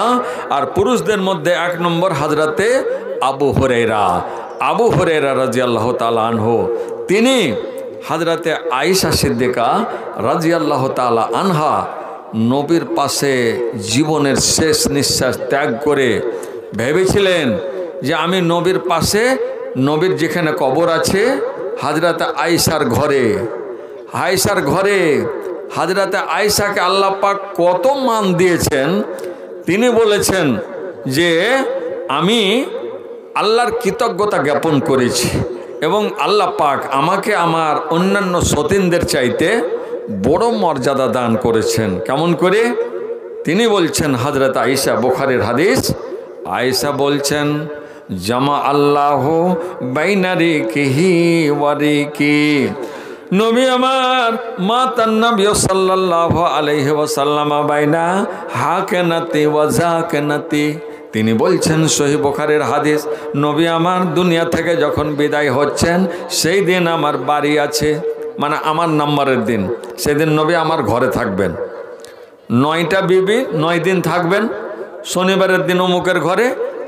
আর পুরুষদের মধ্যে 1 নম্বর হযরতে আবু হুরায়রা। আবু হুরায়রা রাদিয়াল্লাহু তাআলা আনহু, তিনি হযরতে আয়েশা সিদ্দিকা রাদিয়াল্লাহু তাআলা আনহা নবীর পাশে জীবনের শেষ নিঃশ্বাস ত্যাগ করে ভেবেছিলেন যে আমি নবীর পাশে, নবীর যেখানে কবর আছে হযরতে আয়েশার ঘরে, আয়েশার ঘরে হযরতে আয়েশাকে আল্লাহ পাক কত মান দিয়েছেন। তিনি বলেছেন যে আমি আল্লাহর কৃতজ্ঞতা জ্ঞাপন করেছি এবং আল্লাহ পাক আমাকে আমার অন্যান্য সতীনদের চাইতে বড় মর্যাদা দান করেছেন। কেমন করে? তিনি বলছেন, হযরত আয়েশা, বুখারীর হাদিস, আয়েশা বলছেন, জামা আল্লাহ বাইনা রিকিহি ওয়া রিকি, নবী আমার মা তান নবী সাল্লাল্লাহু আলাইহি ওয়াসাল্লাম বাইনা হাকানাতি ওয়া যাকানাতি। তিনি বলছেন, সহিহ বুখারীর হাদিস, নবী আমার দুনিয়া থেকে যখন বিদায় হচ্ছেন সেই দিন আমার বাড়ি আছে, মানে আমার নাম্বারের দিন, সেদিন নবী আমার ঘরে থাকবেন। 9টা বিবি 9 দিন থাকবেন। শনিবারের দিন অমুকের ঘরে,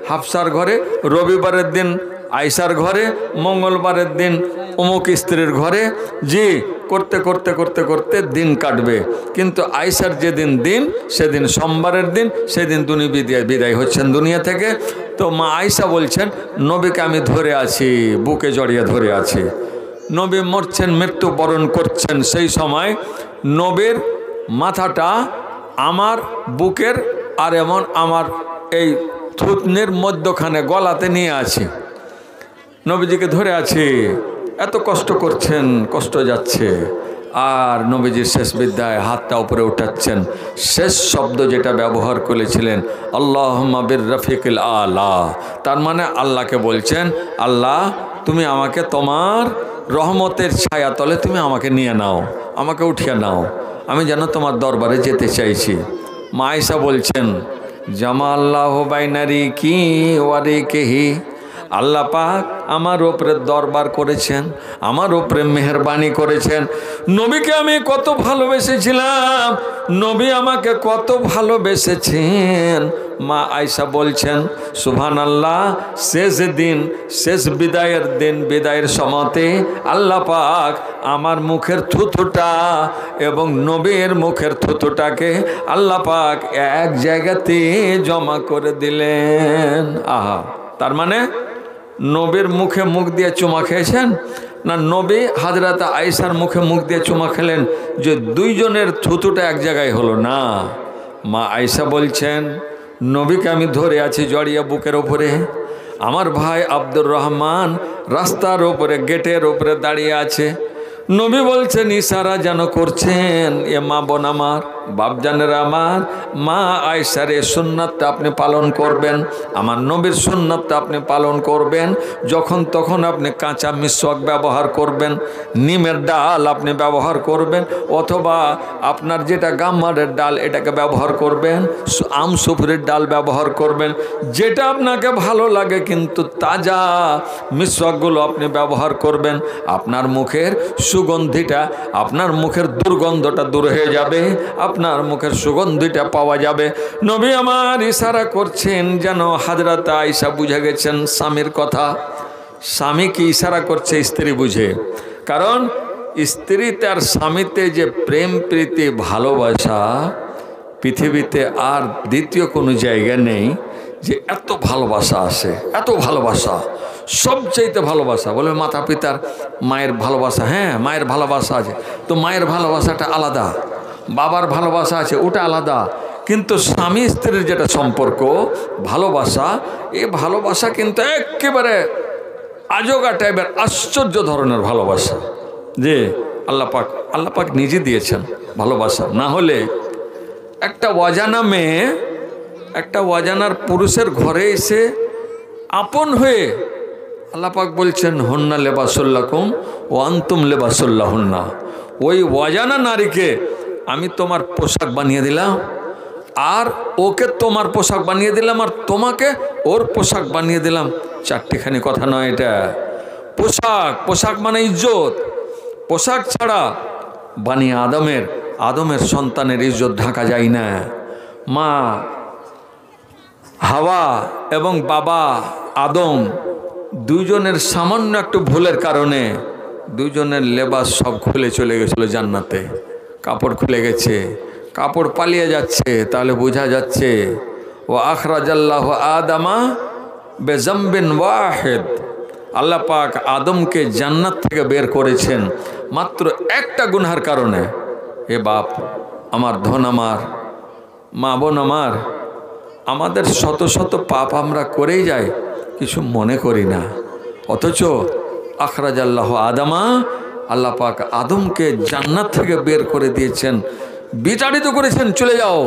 হাফসার ঘরে, রবিবারের দিন আয়েশার ঘরে, মঙ্গলবারের দিন অমুক স্ত্রীর ঘরে, জি করতে করতে করতে করতে দিন কাটবে। কিন্তু আয়েশার যেদিন দিন সেদিন সোমবারের দিন, সেদিন তিনি বিদায় হচ্ছেন দুনিয়া থেকে। তো মা আয়েশা বলছেন, নবীকে আমি ধরে আছি, বুকে জড়িয়ে ধরে আছি। নবী মরছেন, মৃত্যুবরণ করছেন, সেই সময় নবীর মাথাটা আমার বুকের আর এমন আমার এই থুতনির মধ্যখানে গলাতে নিয়ে আছি, নবীজিকে ধরে আছি। এত কষ্ট করছেন, কষ্ট যাচ্ছে, আর নবীজির শেষ বিদায় হাতটা উপরে উঠাচ্ছেন। শেষ শব্দ যেটা ব্যবহার করেছিলেন, আল্লাহুম্মা বির রফিকিল আলা, তার মানে আল্লাহকে বলছেন, আল্লাহ তুমি আমাকে তোমার রহমতের ছায়া তলে তুমি আমাকে নিয়ে নাও, আমাকে উঠিয়ে নাও, আমি যেন তোমার দরবারে যেতে চাইছি। মা আয়েশা বলছেন, জামা আল্লাহ বাইনা রিকি ওয়া রিকিহি, আল্লাহ পাক আমার উপরে দরবার করেছেন, আমার উপরে মেহেরবানি করেছেন। নবীকে আমি কত ভালোবেসেছিলাম, নবী আমাকে কত ভালোবেসেছেন। মা আয়েশা বলছেন, সুবহানাল্লাহ, শেষ দিন, শেষ বিদায়ের দিন, বিদায়ের সময়তে আল্লাহ পাক আমার মুখের থুথুটা এবং নবীর মুখের থুথুটাকে আল্লাহ পাক এক জায়গাতে জমা করে দিলেন। আহা, তার মানে নবীর মুখে মুখ দিয়ে চুমা খেয়েছেন না নবী হযরত আয়েশার মুখে মুখ দিয়ে চুমা খেলেন যে দুইজনের থুতুটা এক জায়গায় হলো? না, মা আয়েশা বলছেন, নবীকে আমি ধরে আছি জড়িয়ে বুকের ওপরে, আমার ভাই আব্দুর রহমান রাস্তার ওপরে গেটের ওপরে দাঁড়িয়ে আছে। নবী বলছেন, ইশারা যেন করছেন, এ মা বোন আমার, বাপজানেরা আমার, মা আয়েশার এই সুন্নাতটা আপনি পালন করবেন, আমার নবীর সুন্নাতটা আপনি পালন করবেন। যখন তখন আপনি কাঁচা মিসওয়াক ব্যবহার করবেন, নিমের ডাল আপনি ব্যবহার করবেন, অথবা আপনার যেটা গাম্মারের ডাল এটাকে ব্যবহার করবেন, আমসুফরির ডাল ব্যবহার করবেন, যেটা আপনাকে ভালো লাগে, কিন্তু তাজা মিসওয়াকগুলো আপনি ব্যবহার করবেন। আপনার মুখের সুগন্ধিটা, আপনার মুখের দুর্গন্ধটা দূর হয়ে যাবে, আপনার মুখের সুগন্ধিটা পাওয়া যাবে। নবী আমার ইশারা করছেন যেন হযরত আয়েশা বুঝে গেছেন স্বামীর কথা। স্বামী কি ইশারা করছে স্ত্রী বুঝে, কারণ স্ত্রী তার স্বামীতে যে প্রেম প্রীতি ভালোবাসা, পৃথিবীতে আর দ্বিতীয় কোনো জায়গা নেই যে এত ভালোবাসা আসে, এত ভালোবাসা, সবচাইতে ভালোবাসা। বলে মাতা পিতার মায়ের ভালোবাসা, হ্যাঁ মায়ের ভালোবাসা আছে, তো মায়ের ভালোবাসাটা আলাদা, বাবার ভালোবাসা আছে ওটা আলাদা, কিন্তু স্বামী স্ত্রীর যেটা সম্পর্ক ভালোবাসা, এই ভালোবাসা কিন্তু একেবারে আজগা টাইপের, আশ্চর্য ধরনের ভালোবাসা, যে আল্লাহ পাক নিজে দিয়েছেন ভালোবাসা। না হলে একটা অজানা মেয়ে একটা অজানার পুরুষের ঘরে এসে আপন হয়ে, আল্লাহ পাক বলছেন, হুন্না লিবাসুল্লাকুম ওয়া আনতুম লিবাসুল্লাহুন্না, ওই অজানা নারীকে আমি তোমার পোশাক বানিয়ে দিলাম, আর ওকে তোমার পোশাক বানিয়ে দিলাম, আর তোমাকে ওর পোশাক বানিয়ে দিলাম। চারটিখানি কথা নয় এটা, পোশাক, পোশাক মানে ইজ্জত। পোশাক ছাড়া বানি আদমের সন্তানের ইজ্জত ঢাকা যায় না। মা হাওয়া এবং বাবা আদম দুইজনের সামান্য একটু ভুলের কারণে দুইজনের লেবাস সব খুলে চলে গেছিল জান্নাতে। কাপড় খুলে গেছে, কাপড় পালিয়ে যাচ্ছে, তাহলে বোঝা যাচ্ছে ও আখরাজাল্লাহু আদামা বেজাম্বিন ওয়াহিদ, আল্লাহ পাক আদমকে জান্নাত থেকে বের করেছেন মাত্র একটা গুনহার কারণে। হে বাপ আমার, ধন আমার, মা বোন আমার, আমাদের শত শত পাপ আমরা করেই যাই, কিছু মনে করি না। অথচ আখরাজাল্লাহু আদামা, আল্লাহ পাক আদমকে জান্নাত থেকে বের করে দিয়েছেন, বিতাড়িত করেছেন, চলে যাও,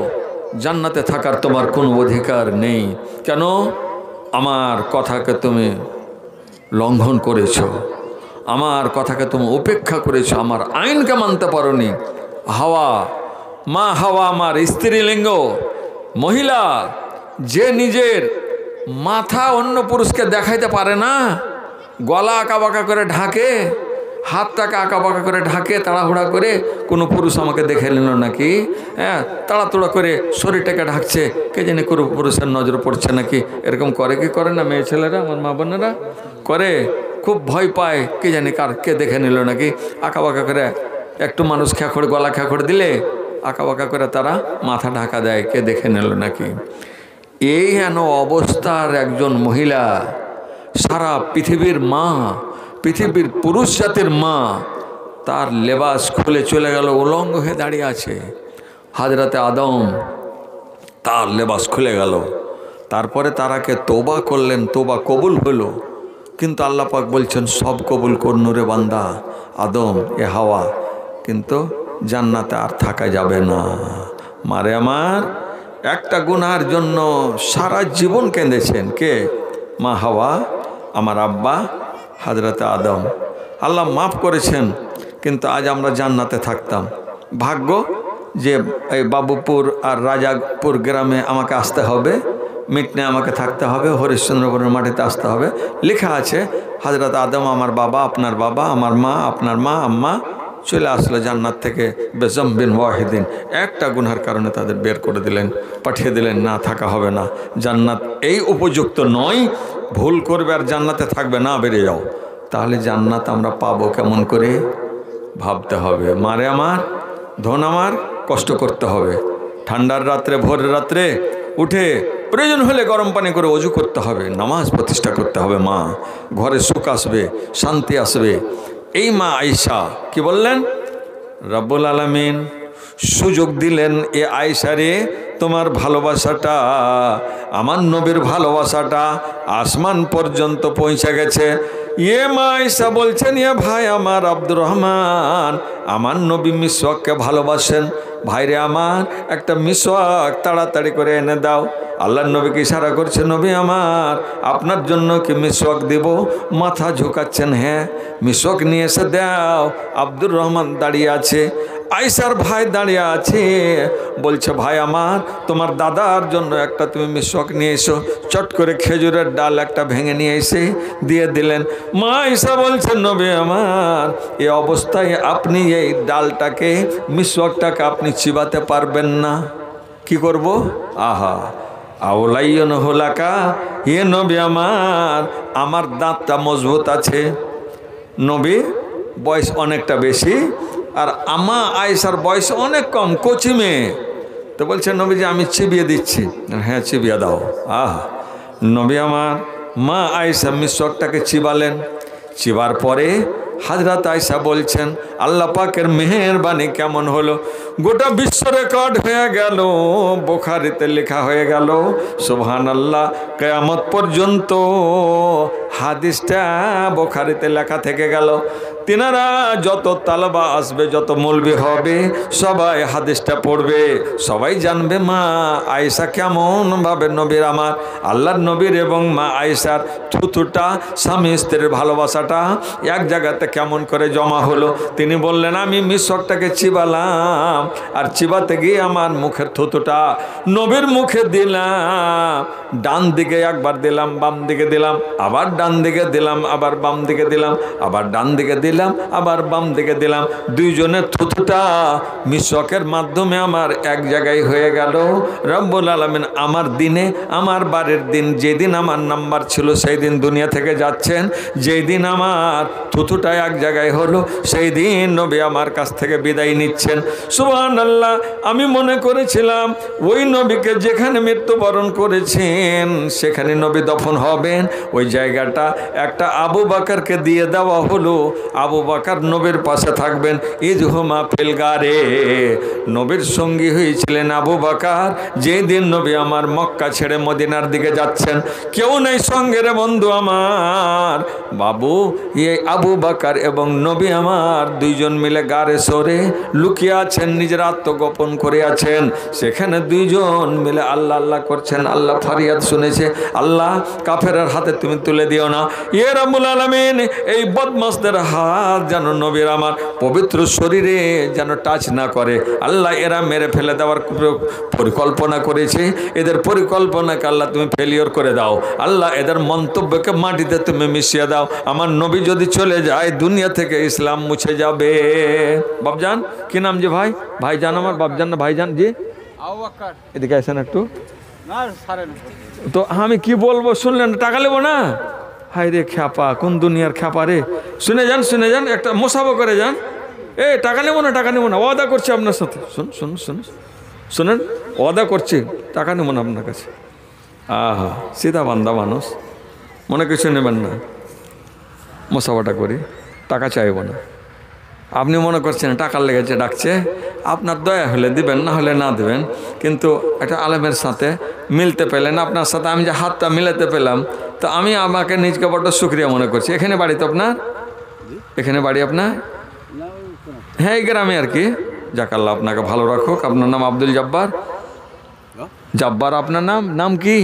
জান্নাতে থাকার তোমার কোনো অধিকার নেই। কেন? আমার কথাকে তুমি লঙ্ঘন করেছ, আমার কথাকে তুমি উপেক্ষা করেছ, আমার আইনকে মানতে পারোনি। হাওয়া, মা হাওয়া আমার স্ত্রীলিঙ্গ মহিলা, যে নিজের মাথা অন্য পুরুষকে দেখাইতে পারে না, গলা আঁকাবাঁকা করে ঢাকে, হাতটাকে আঁকাবাঁকা করে ঢাকে তাড়াহুড়া করে, কোনো পুরুষ আমাকে দেখে নিল নাকি, হ্যাঁ তাড়াতাড়া করে শরীরটাকে ঢাকছে, কে জানে কোনো পুরুষের নজর পড়ছে নাকি, এরকম করে কি করে না মেয়ে ছেলেরা, আমার মা বোনেরা করে, খুব ভয় পায়, কে জানে কে দেখে নিল নাকি, আঁকাবাঁকা করে একটু মানুষ খ্যাখড় গলা খ্যাখড় দিলে আঁকাবাঁকা করে তারা মাথা ঢাকা দেয়, কে দেখে নিল নাকি। এই হেন অবস্থার একজন মহিলা, সারা পৃথিবীর মা, পৃথিবীর পুরুষ জাতির মা, তার লেবাস খুলে চলে গেল, উলঙ্গ হয়ে দাঁড়িয়ে আছে। হযরতে আদম, তার লেবাস খুলে গেল। তারপরে তারাকে তওবা করলেন, তওবা কবুল হলো। কিন্তু আল্লাহ পাক বলছেন সব কবুল করনু রে বান্দা আদম, এ হাওয়া, কিন্তু জান্নাতে আর থাকা যাবে না। মারে আমার, একটা গুনার জন্য সারা জীবন কেঁদেছেন কে? মা হাওয়া, আমার আব্বা হযরতে আদম। আল্লাহ মাফ করেছেন, কিন্তু আজ আমরা জান্নাতে থাকতাম। ভাগ্য যে এই বাবুপুর আর রাজাপুর গ্রামে আমাকে আসতে হবে, মিটনে আমাকে থাকতে হবে, হরিশ্চন্দ্রপুরের মাটিতে আসতে হবে। লেখা আছে হযরত আদম আমার বাবা, আপনার বাবা, আমার মা, আপনার মা, আম্মা চলে আসলো জান্নাত থেকে বেজাম্বিন ওয়াহিদিন। একটা গুনহার কারণে তাদের বের করে দিলেন, পাঠিয়ে দিলেন, না থাকা হবে না, জান্নাত এই উপযুক্ত নয়, ভুল করবে আর জান্নাতে থাকবে না, বেরিয়ে যাও। তাহলে জান্নাত আমরা পাবো কেমন করে ভাবতে হবে। মারে আমার, ধন আমার, কষ্ট করতে হবে। ঠান্ডার রাত্রে, ভোরের রাত্রে উঠে প্রয়োজন হলে গরম পানি করে অজু করতে হবে, নামাজ প্রতিষ্ঠা করতে হবে। মা, ঘরে সুখ আসবে, শান্তি আসবে। এই মা আয়েশা কি বললেন? রব্বুল আলামিন সুযোগ দিলেন, এ আয়েশারে তোমার ভালোবাসাটা, আমার নবীর ভালোবাসাটা আসমান পর্যন্ত পৌঁছে গেছে। এ মা আয়েশা বলছেন, এ ভাই আমার আব্দুর রহমান, আমার নবী মিসওয়াককে ভালোবাসেন, ভাইরে আমার একটা মিসওয়াক তাড়াতাড়ি করে এনে দাও। আল্লাহর নবীকে ইশারা করছে, নবী আমার আপনার জন্য কি মিসওয়াক দিব? মাথা ঝুঁকাচ্ছেন, হ্যাঁ মিসওয়াক নিয়ে এসে দাও। আব্দুর রহমান দাঁড়িয়ে আছে, আয়েশার ভাই দাঁড়িয়ে আছে, বলছে ভাই আমার তোমার দাদার জন্য একটা তুমি মিসওয়াক নিয়ে এসো। চট করে খেজুরের ডাল একটা ভেঙে নিয়ে এসে দিয়ে দিলেন। মা আয়েশা বলছেন, নবী আমার এই অবস্থায় আপনি এই ডালটাকে, মিসওয়াকটাকে আপনি চিবাতে পারবেন না, কি করব? আহা আওলাইয়ন হোলাকা, হে নবী আমার দাঁতটা মজবুত আছে। নবী বয়স অনেকটা বেশি, আর আমা আয়েশার বয়স অনেক কম, কচি মেয়ে। তো বলছে নবী যে আমি চিবিয়ে দিচ্ছি। হ্যাঁ চিবিয়ে দাও। নবী আমার মা আয়েশা মিসওয়াকটাকে চিবালেন। চিবার পরে হযরত আয়েশা বলছেন, আল্লাহ পাকের মেহেরবানি কেমন হলো, গোটা বিশ্ব রেকর্ড হয়ে গেল, বুখারীতে লেখা হয়ে গেল। সুবহানাল্লাহ, কিয়ামত পর্যন্ত হাদিসটা বুখারীতে লেখা থেকে গেল। তিনারা যত তালবা আসবে, যত মৌলবি হবে, সবাই হাদিসটা পড়বে, সবাই জানবে মা আয়েশা কেমন ভাবে নবীর, আমার আল্লাহর নবীর এবং মা আয়েশার থুথুটা, স্বামী স্ত্রীর ভালোবাসাটা এক জায়গাতে কেমন করে জমা হলো। তিনি বললেন, আমি মিসওয়াকটাকে চিবালাম, দিলাম আর চিবাতে গিয়ে আমার মুখের থুতুটা নবীর মুখে দিলাম। ডান দিকে একবার দিলাম, বাম দিকে দিলাম, আবার ডান দিকে দিলাম, আবার বাম দিকে দিলাম, আবার ডান দিকে দিলাম, আবার বাম দিকে দিলাম। দুইজনের থুতুটা মিশকের মাধ্যমে আমার এক জায়গায় হয়ে গেল। রব্বুল আলামিন আমার দিনে, আমার বারের দিন, যেদিন আমার নাম্বার ছিল সেই দিন দুনিয়া থেকে যাচ্ছেন, যেই দিন আমার থুতুটা এক জায়গায় হলো সেই দিন নবী আমার কাছ থেকে বিদায় নিচ্ছেন। সুবহানাল্লাহ। আমি মনে করেছিলাম ওই নবীকে যেখানে মৃত্যুবরণ করেছেন সেখানে নবী দফন হবেন, ওই জায়গাটা একটা আবু বকরকে দিয়ে দেওয়া হলো। আবু বকর নবীর পাশে থাকবেন। ইজহুমা ফিল গারে, নবীর সঙ্গী হয়েছিলেন আবু বকর। যেদিন নবী আমার মক্কা ছেড়ে মদিনার দিকে যাচ্ছেন, কেউ নেই সঙ্গে রে বন্ধু আমার। বাবু এই আবু বকর এবং নবী আমার দুইজন মিলে গারে সরে লুকিয়ে আছেন, নিজের আত্মগোপন করে আছেন। সেখানে দুইজন মিলে আল্লাহ আল্লাহ করছেন। আল্লাহ ফরিয়াদ শুনেছে, আল্লাহ কাফেরের হাতে তুমি তুলে দিও না। ইয়ে রাব্বুল আলামিন, এই বদমাশদের হাত যেন নবীর আমার পবিত্র শরীরে যেন টাচ না করে। আল্লাহ এরা মেরে ফেলে দেওয়ার পরিকল্পনা করেছে, এদের পরিকল্পনাকে আল্লাহ তুমি ফেলিওর করে দাও। আল্লাহ এদের মন্তব্যকে মাটিতে তুমি মিশিয়ে দাও। আমার নবী যদি চলে যায় দুনিয়া থেকে ইসলাম মুছে যাবে। বাবজান কি নাম যে ভাই? ভাইজান আমার বাবজান না ভাইজান জি? এদিকে আসেন একটু। তো আমি কি বলবো শুনলেন? টাকা নেবো না? হাই রে খ্যাপা, কোন দুনিয়ার খ্যাপা রে। শুনে যান একটা মোসাফা করে যান। টাকা নেবো না, ওয়াদা করছি আপনার সাথে। শুনেন ওয়াদা করছি, টাকা নেবো না আপনার কাছে। আহা, সিধা বান্দা মানুষ, মনে কিছু নেবেন না। মোসাফাটা করি, টাকা চাইব না। আপনি মনে করছেন টাকার লেগেছে ডাকছে, আপনার দয়া হলে দিবেন, না হলে না দেবেন। কিন্তু একটা আলেমের সাথে মিলতে পেলেন, আপনার সাথে আমি যে হাতটা মিলাতে পেলাম, তো আমি আমাকে নিজকে বড্ড শুকরিয়া মনে করছি। এখানে বাড়ি তো আপনার? এখানে বাড়ি আপনার? হ্যাঁ, এই গ্রামে আর কি। যাক, আল্লাহ আপনাকে ভালো রাখুক। আপনার নাম আব্দুল জব্বার? জব্বার আপনার নাম কি?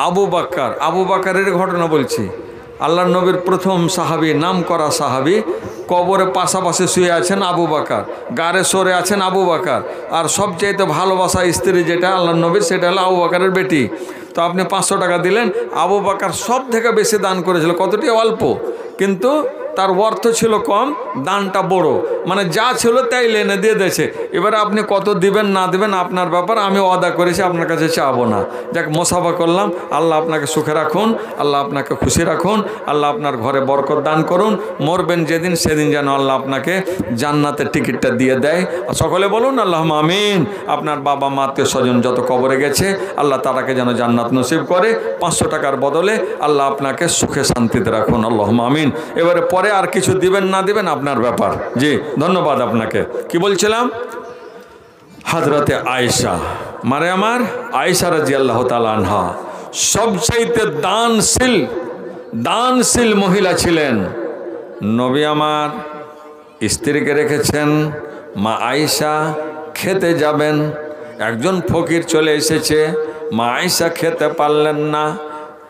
আবু বকর। আবু বকরের ঘটনা বলছি। আল্লাহর নবীর প্রথম সাহাবী, নাম করা সাহাবী, কবরে পাশাপাশি শুয়ে আছেন আবু বকর, গারে সরে আছেন আবু বকর। আর সবচাইতে ভালোবাসা স্ত্রী যেটা আল্লাহর নবীর, সেটা হলো আবু বকরের বেটি। তো আপনি 500 টাকা দিলেন। আবু বকর সব থেকে বেশি দান করেছিল। কতটি? অল্প, কিন্তু তার অর্থ ছিল কম, দানটা বড়। মানে যা ছিল তাই লেনে দিয়ে দিয়েছে। এবারে আপনি কত দিবেন না দিবেন আপনার ব্যাপার, আমি ওয়াদা করেছি আপনার কাছে চাবো না। যাক, মোসাফা করলাম। আল্লাহ আপনাকে সুখে রাখুন, আল্লাহ আপনাকে খুশি রাখুন, আল্লাহ আপনার ঘরে বরকত দান করুন। মরবেন যেদিন সেদিন যেন আল্লাহ আপনাকে জান্নাতের টিকিটটা দিয়ে দেয়। সকলে বলুন আল্লাহুম্মা আমিন। আপনার বাবা মা আত্মীয় স্বজন যত কবরে গেছে আল্লাহ তারাকে যেন জান্নাত নসিব করে। 500 টাকার বদলে আল্লাহ আপনাকে সুখে শান্তিতে রাখুন। আল্লাহুম্মা আমিন। এবারে পরে আর কিছু দিবেন না দিবেন আপনার ব্যাপার। জি, ধন্যবাদ আপনাকে। কি বলছিলাম? হযরতে আয়েশা, মানে আমার আয়েশা রাদিয়াল্লাহু তাআলা আনহা সবচাইতে দানশীল মহিলা ছিলেন। নবী আমার স্ত্রীকে রেখেছেন। মা আয়েশা খেতে যাবেন, একজন ফকির চলে এসেছে। মা আয়েশা খেতে পারলেন না,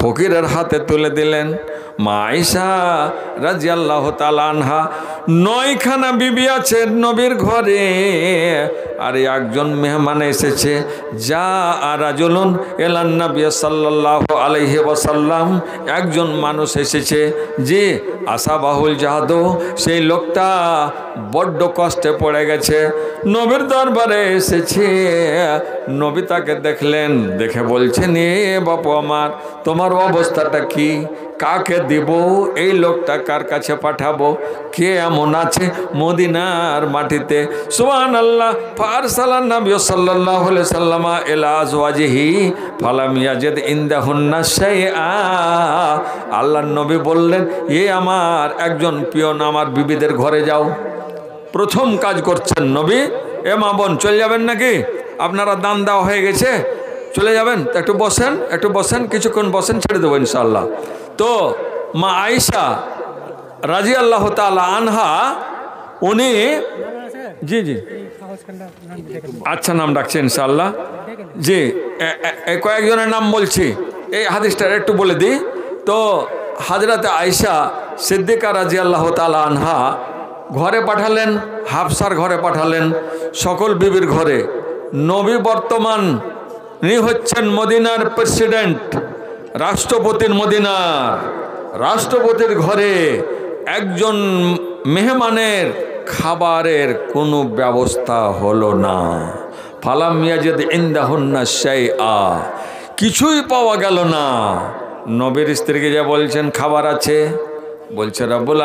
ফকিরের হাতে তুলে দিলেন। মা আয়েশা রাদিয়াল্লাহু তাআলা আনহা 9খানা বিবি আছে নবীর ঘরে, আর একজন মেহমান এসেছে। যা রাজুলুন ইলান নবী সাল্লাল্লাহু আলাইহি ওয়াসাল্লাম, একজন মানুষ এসেছে যে আসাবাহুল জাহাদু, সেই লোকটা বড্ড কষ্টে পড়ে গেছে, নবীর দরবারে এসেছে। নবী তাকে দেখলেন, দেখে বলছেন, এ বাপু আমার, তোমার অবস্থাটা কি? কাকে দিব? এই লোকটা কার কাছে পাঠাবো? কে এমন আছে মদিনার মাটিতে? সুবহানাল্লাহ। ফারসালান নবী সাল্লাল্লাহু আলাইহি ওয়াসাল্লাম ইলা আজওয়াজিহি ফালাম ইয়াজিদ ইনদাহুন্না শাইআ। আল্লাহর নবী বললেন, এ আমার একজন পিয়ন, আমার বিবিদের ঘরে যাও। প্রথম কাজ করছেন নবী। এ মা বোন, চলে যাবেন নাকি? আপনারা দান দেওয়া হয়ে গেছে, চলে যাবেন? একটু বসেন, কিছুক্ষণ বসেন, ছেড়ে দেবো ইনশাআল্লাহ। তো মা আয়েশা রাদিয়াল্লাহু তাআলা আনহা, উনি জি আচ্ছা, নাম ডাকছে ইনশাআল্লাহ। জি, কয়েকজনের নাম বলছি, এই হাদিসটা একটু বলে দিই। তো হযরতে আয়েশা সিদ্দিকা রাদিয়াল্লাহু তাআলা আনহা ঘরে পাঠালেন, হাফসার ঘরে পাঠালেন, সকল বিবির ঘরে। নবী বর্তমান ইনি হচ্ছেন মদিনার প্রেসিডেন্ট, রাষ্ট্রপতির মদিনার রাষ্ট্রপতির ঘরে একজন মেহমানের খাবারের কোনো ব্যবস্থা হলো না। ফালাম ইয়াজিদ ইনদাহুন্না শাইআ, কিছুই পাওয়া গেল না। নবীর স্ত্রীকে যা বলছেন খাবার আছে, বলছে রব্বুল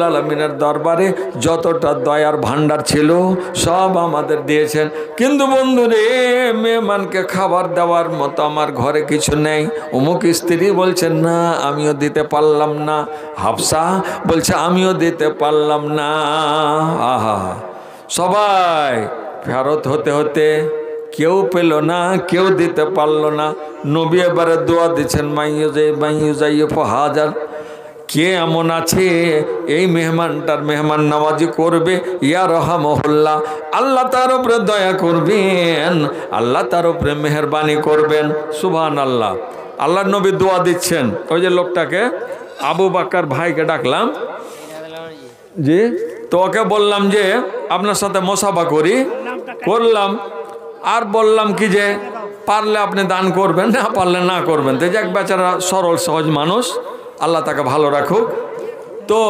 আলামিনের দরবারে যতটা দয়ার ভান্ডার ছিল সব আমাদের দিয়েছেন, কিন্তু বন্ধুরে মেহমানকে খাবার দেওয়ার মতো আমার ঘরে কিছু নেই। অমুক স্ত্রী বলছেন না আমিও দিতে পারলাম না, হাফসা বলছে আমিও দিতে পারলাম না। আহা, সবাই ফেরত হতে হতে কেউ পেল না, কেউ দিতে পারলো না। নবী এবারে দোয়া দিচ্ছেন হাজার, কে এমন আছে এই মেহমানটার মেহমান নামাজি করবে, ইয়া রহমহুল্লাহ, আল্লাহ তার উপরে দয়া করবেন, আল্লাহ তার উপরে মেহরবানি করবেন। সুবহানাল্লাহ। আল্লাহর নবী দোয়া দিচ্ছেন। ওই যে লোকটাকে আবু বাক্কার ভাইকে ডাকলাম, জি, তো ওকে বললাম যে আপনার সাথে মোসাফা করলাম, আর বললাম কি যে পারলে আপনি দান করবেন, না পারলে না করবেন। তো যাক, বেচারা সরল সহজ মানুষ, আল্লাহ তাকে ভালো রাখুক। তো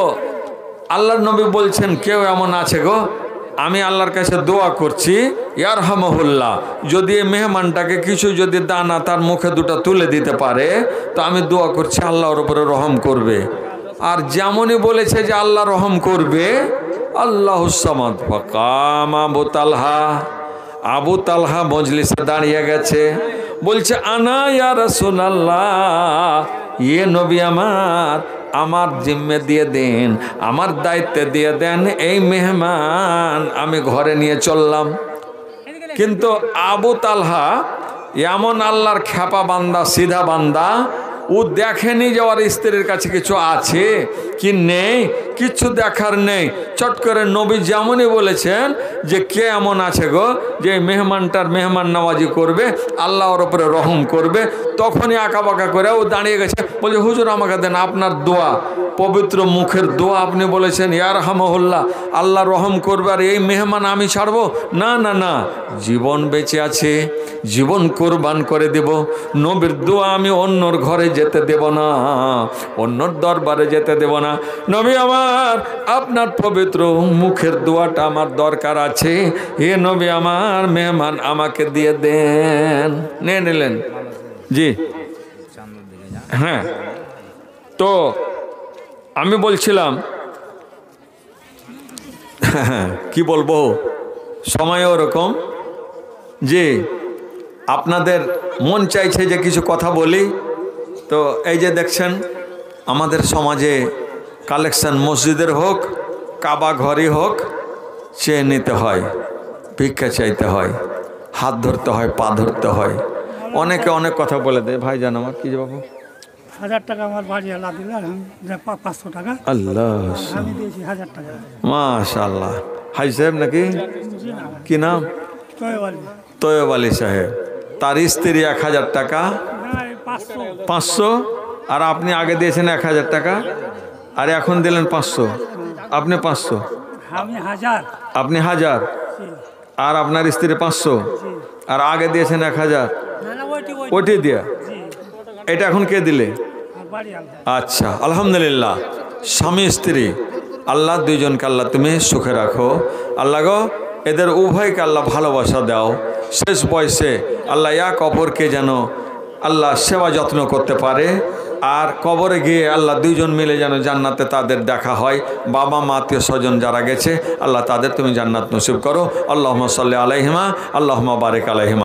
আল্লাহর নবী বলছেন কেউ এমন আছে গো, আমি আল্লাহর কাছে দোয়া করছি ইয়ারহামহুল্লাহ, যদি এই মেহমানটাকে কিছু যদি দানা তার মুখে দুটো তুলে দিতে পারে তো আমি দোয়া করছি আল্লাহ ওর উপরে রহম করবে। আর যেমনই বলেছে যে আল্লাহ রহম করবে, আল্লাহুস সামাদ ফাকাম আবু তালহা মজলিসে দাঁড়িয়ে গেছে, বলছে আনা ইয়া রাসূলুল্লাহ, ইয়ে নবী আমার জিম্মে দিয়ে দেন, আমার দায়িত্বে দিয়ে দেন, এই মেহমান আমি ঘরে নিয়ে চললাম। কিন্তু আবু তালহা এমন আল্লাহর খেপা বান্দা, সিধা বান্দা, ও দেখেনি যে ওর স্ত্রীর কাছে কিছু আছে কি নেই, কিচ্ছু দেখার নেই। চট করে নবী যেমনই বলেছেন যে কে এমন আছে গো যে মেহমানটার মেহমান নামাজি করবে, আল্লাহ ওর উপরে রহম করবে, তখনই আঁকাবাঁকা করে ও দাঁড়িয়ে গেছে, বলছে হুজুর আমাকে দেন, আপনার দোয়া, পবিত্র মুখের দোয়া, আপনি বলেছেন ইয়ারহামহুল্লাহ, আল্লাহ রহম করবে, আর এই মেহমান আমি ছাড়বো না। না না, জীবন বেঁচে আছে, জীবন কোরবান করে দেব, নবীর দোয়া আমি অন্যর ঘরে যেতে দেব না, অন্যর দরবারে যেতে দেব না। নবী আমার, আপনার পবিত্র মুখের দোয়াটা আমার দরকার আছে, হে নবী আমার, মেহমান আমাকে দিয়ে দেন। নিয়ে নিলেন, জি হ্যাঁ। তো আমি বলছিলাম কি বলবো, সময় ওরকম যে আপনাদের মন চাইছে যে কিছু কথা বলি। তো এই যে দেখছেন আমাদের সমাজে কালেকশন মসজিদের হোক, কাবা ঘরই হোক, চেয়ে নিতে হয়, ভিক্ষা চাইতে হয়, হাত ধরতে হয়, পা ধরতে হয়, অনেকে অনেক কথা বলে দেয়। ভাইজান আমার কি বাবু, 1000 টাকা আমার বাড়ি আল্লাহ দিল, 500 টাকা আল্লাহ, আমি দিয়েছি 1000 টাকা। মাশাআল্লাহ। হাই সাহেব নাকি, কি নাম? তৈয়ব আলী সাহেব। তার স্ত্রী 1000 টাকা, 500, আর আপনি আগে দিয়েছেন 1000 টাকা, আর এখন দিলেন 500, আপনি 500, আপনি 1000, আর আপনার স্ত্রী 500, আর আগে দিয়েছেন 1000, ওটি দিয়া। এটা এখন কে দিলে? আচ্ছা, আলহামদুলিল্লাহ। স্বামী স্ত্রী, আল্লাহ দুইজনকে আল্লাহ তুমি সুখে রাখো। আল্লাহ গো, এদের উভয়কে আল্লাহ ভালোবাসা দাও। শেষ বয়সে আল্লাহ এক অপরকে যেন আল্লাহ সেবা যত্ন করতে পারে, আর কবরে গিয়ে আল্লাহ দুইজন মিলে যেন জান্নাতে তাদের দেখা হয়। বাবা মা আত্মীয় স্বজন যারা গেছে আল্লাহ তাদের তুমি জান্নাত নসিব করো। আল্লাহুম্মা সাল্লি আলাইহিমা, আল্লাহুম্মা বারিক আলাইহিমা।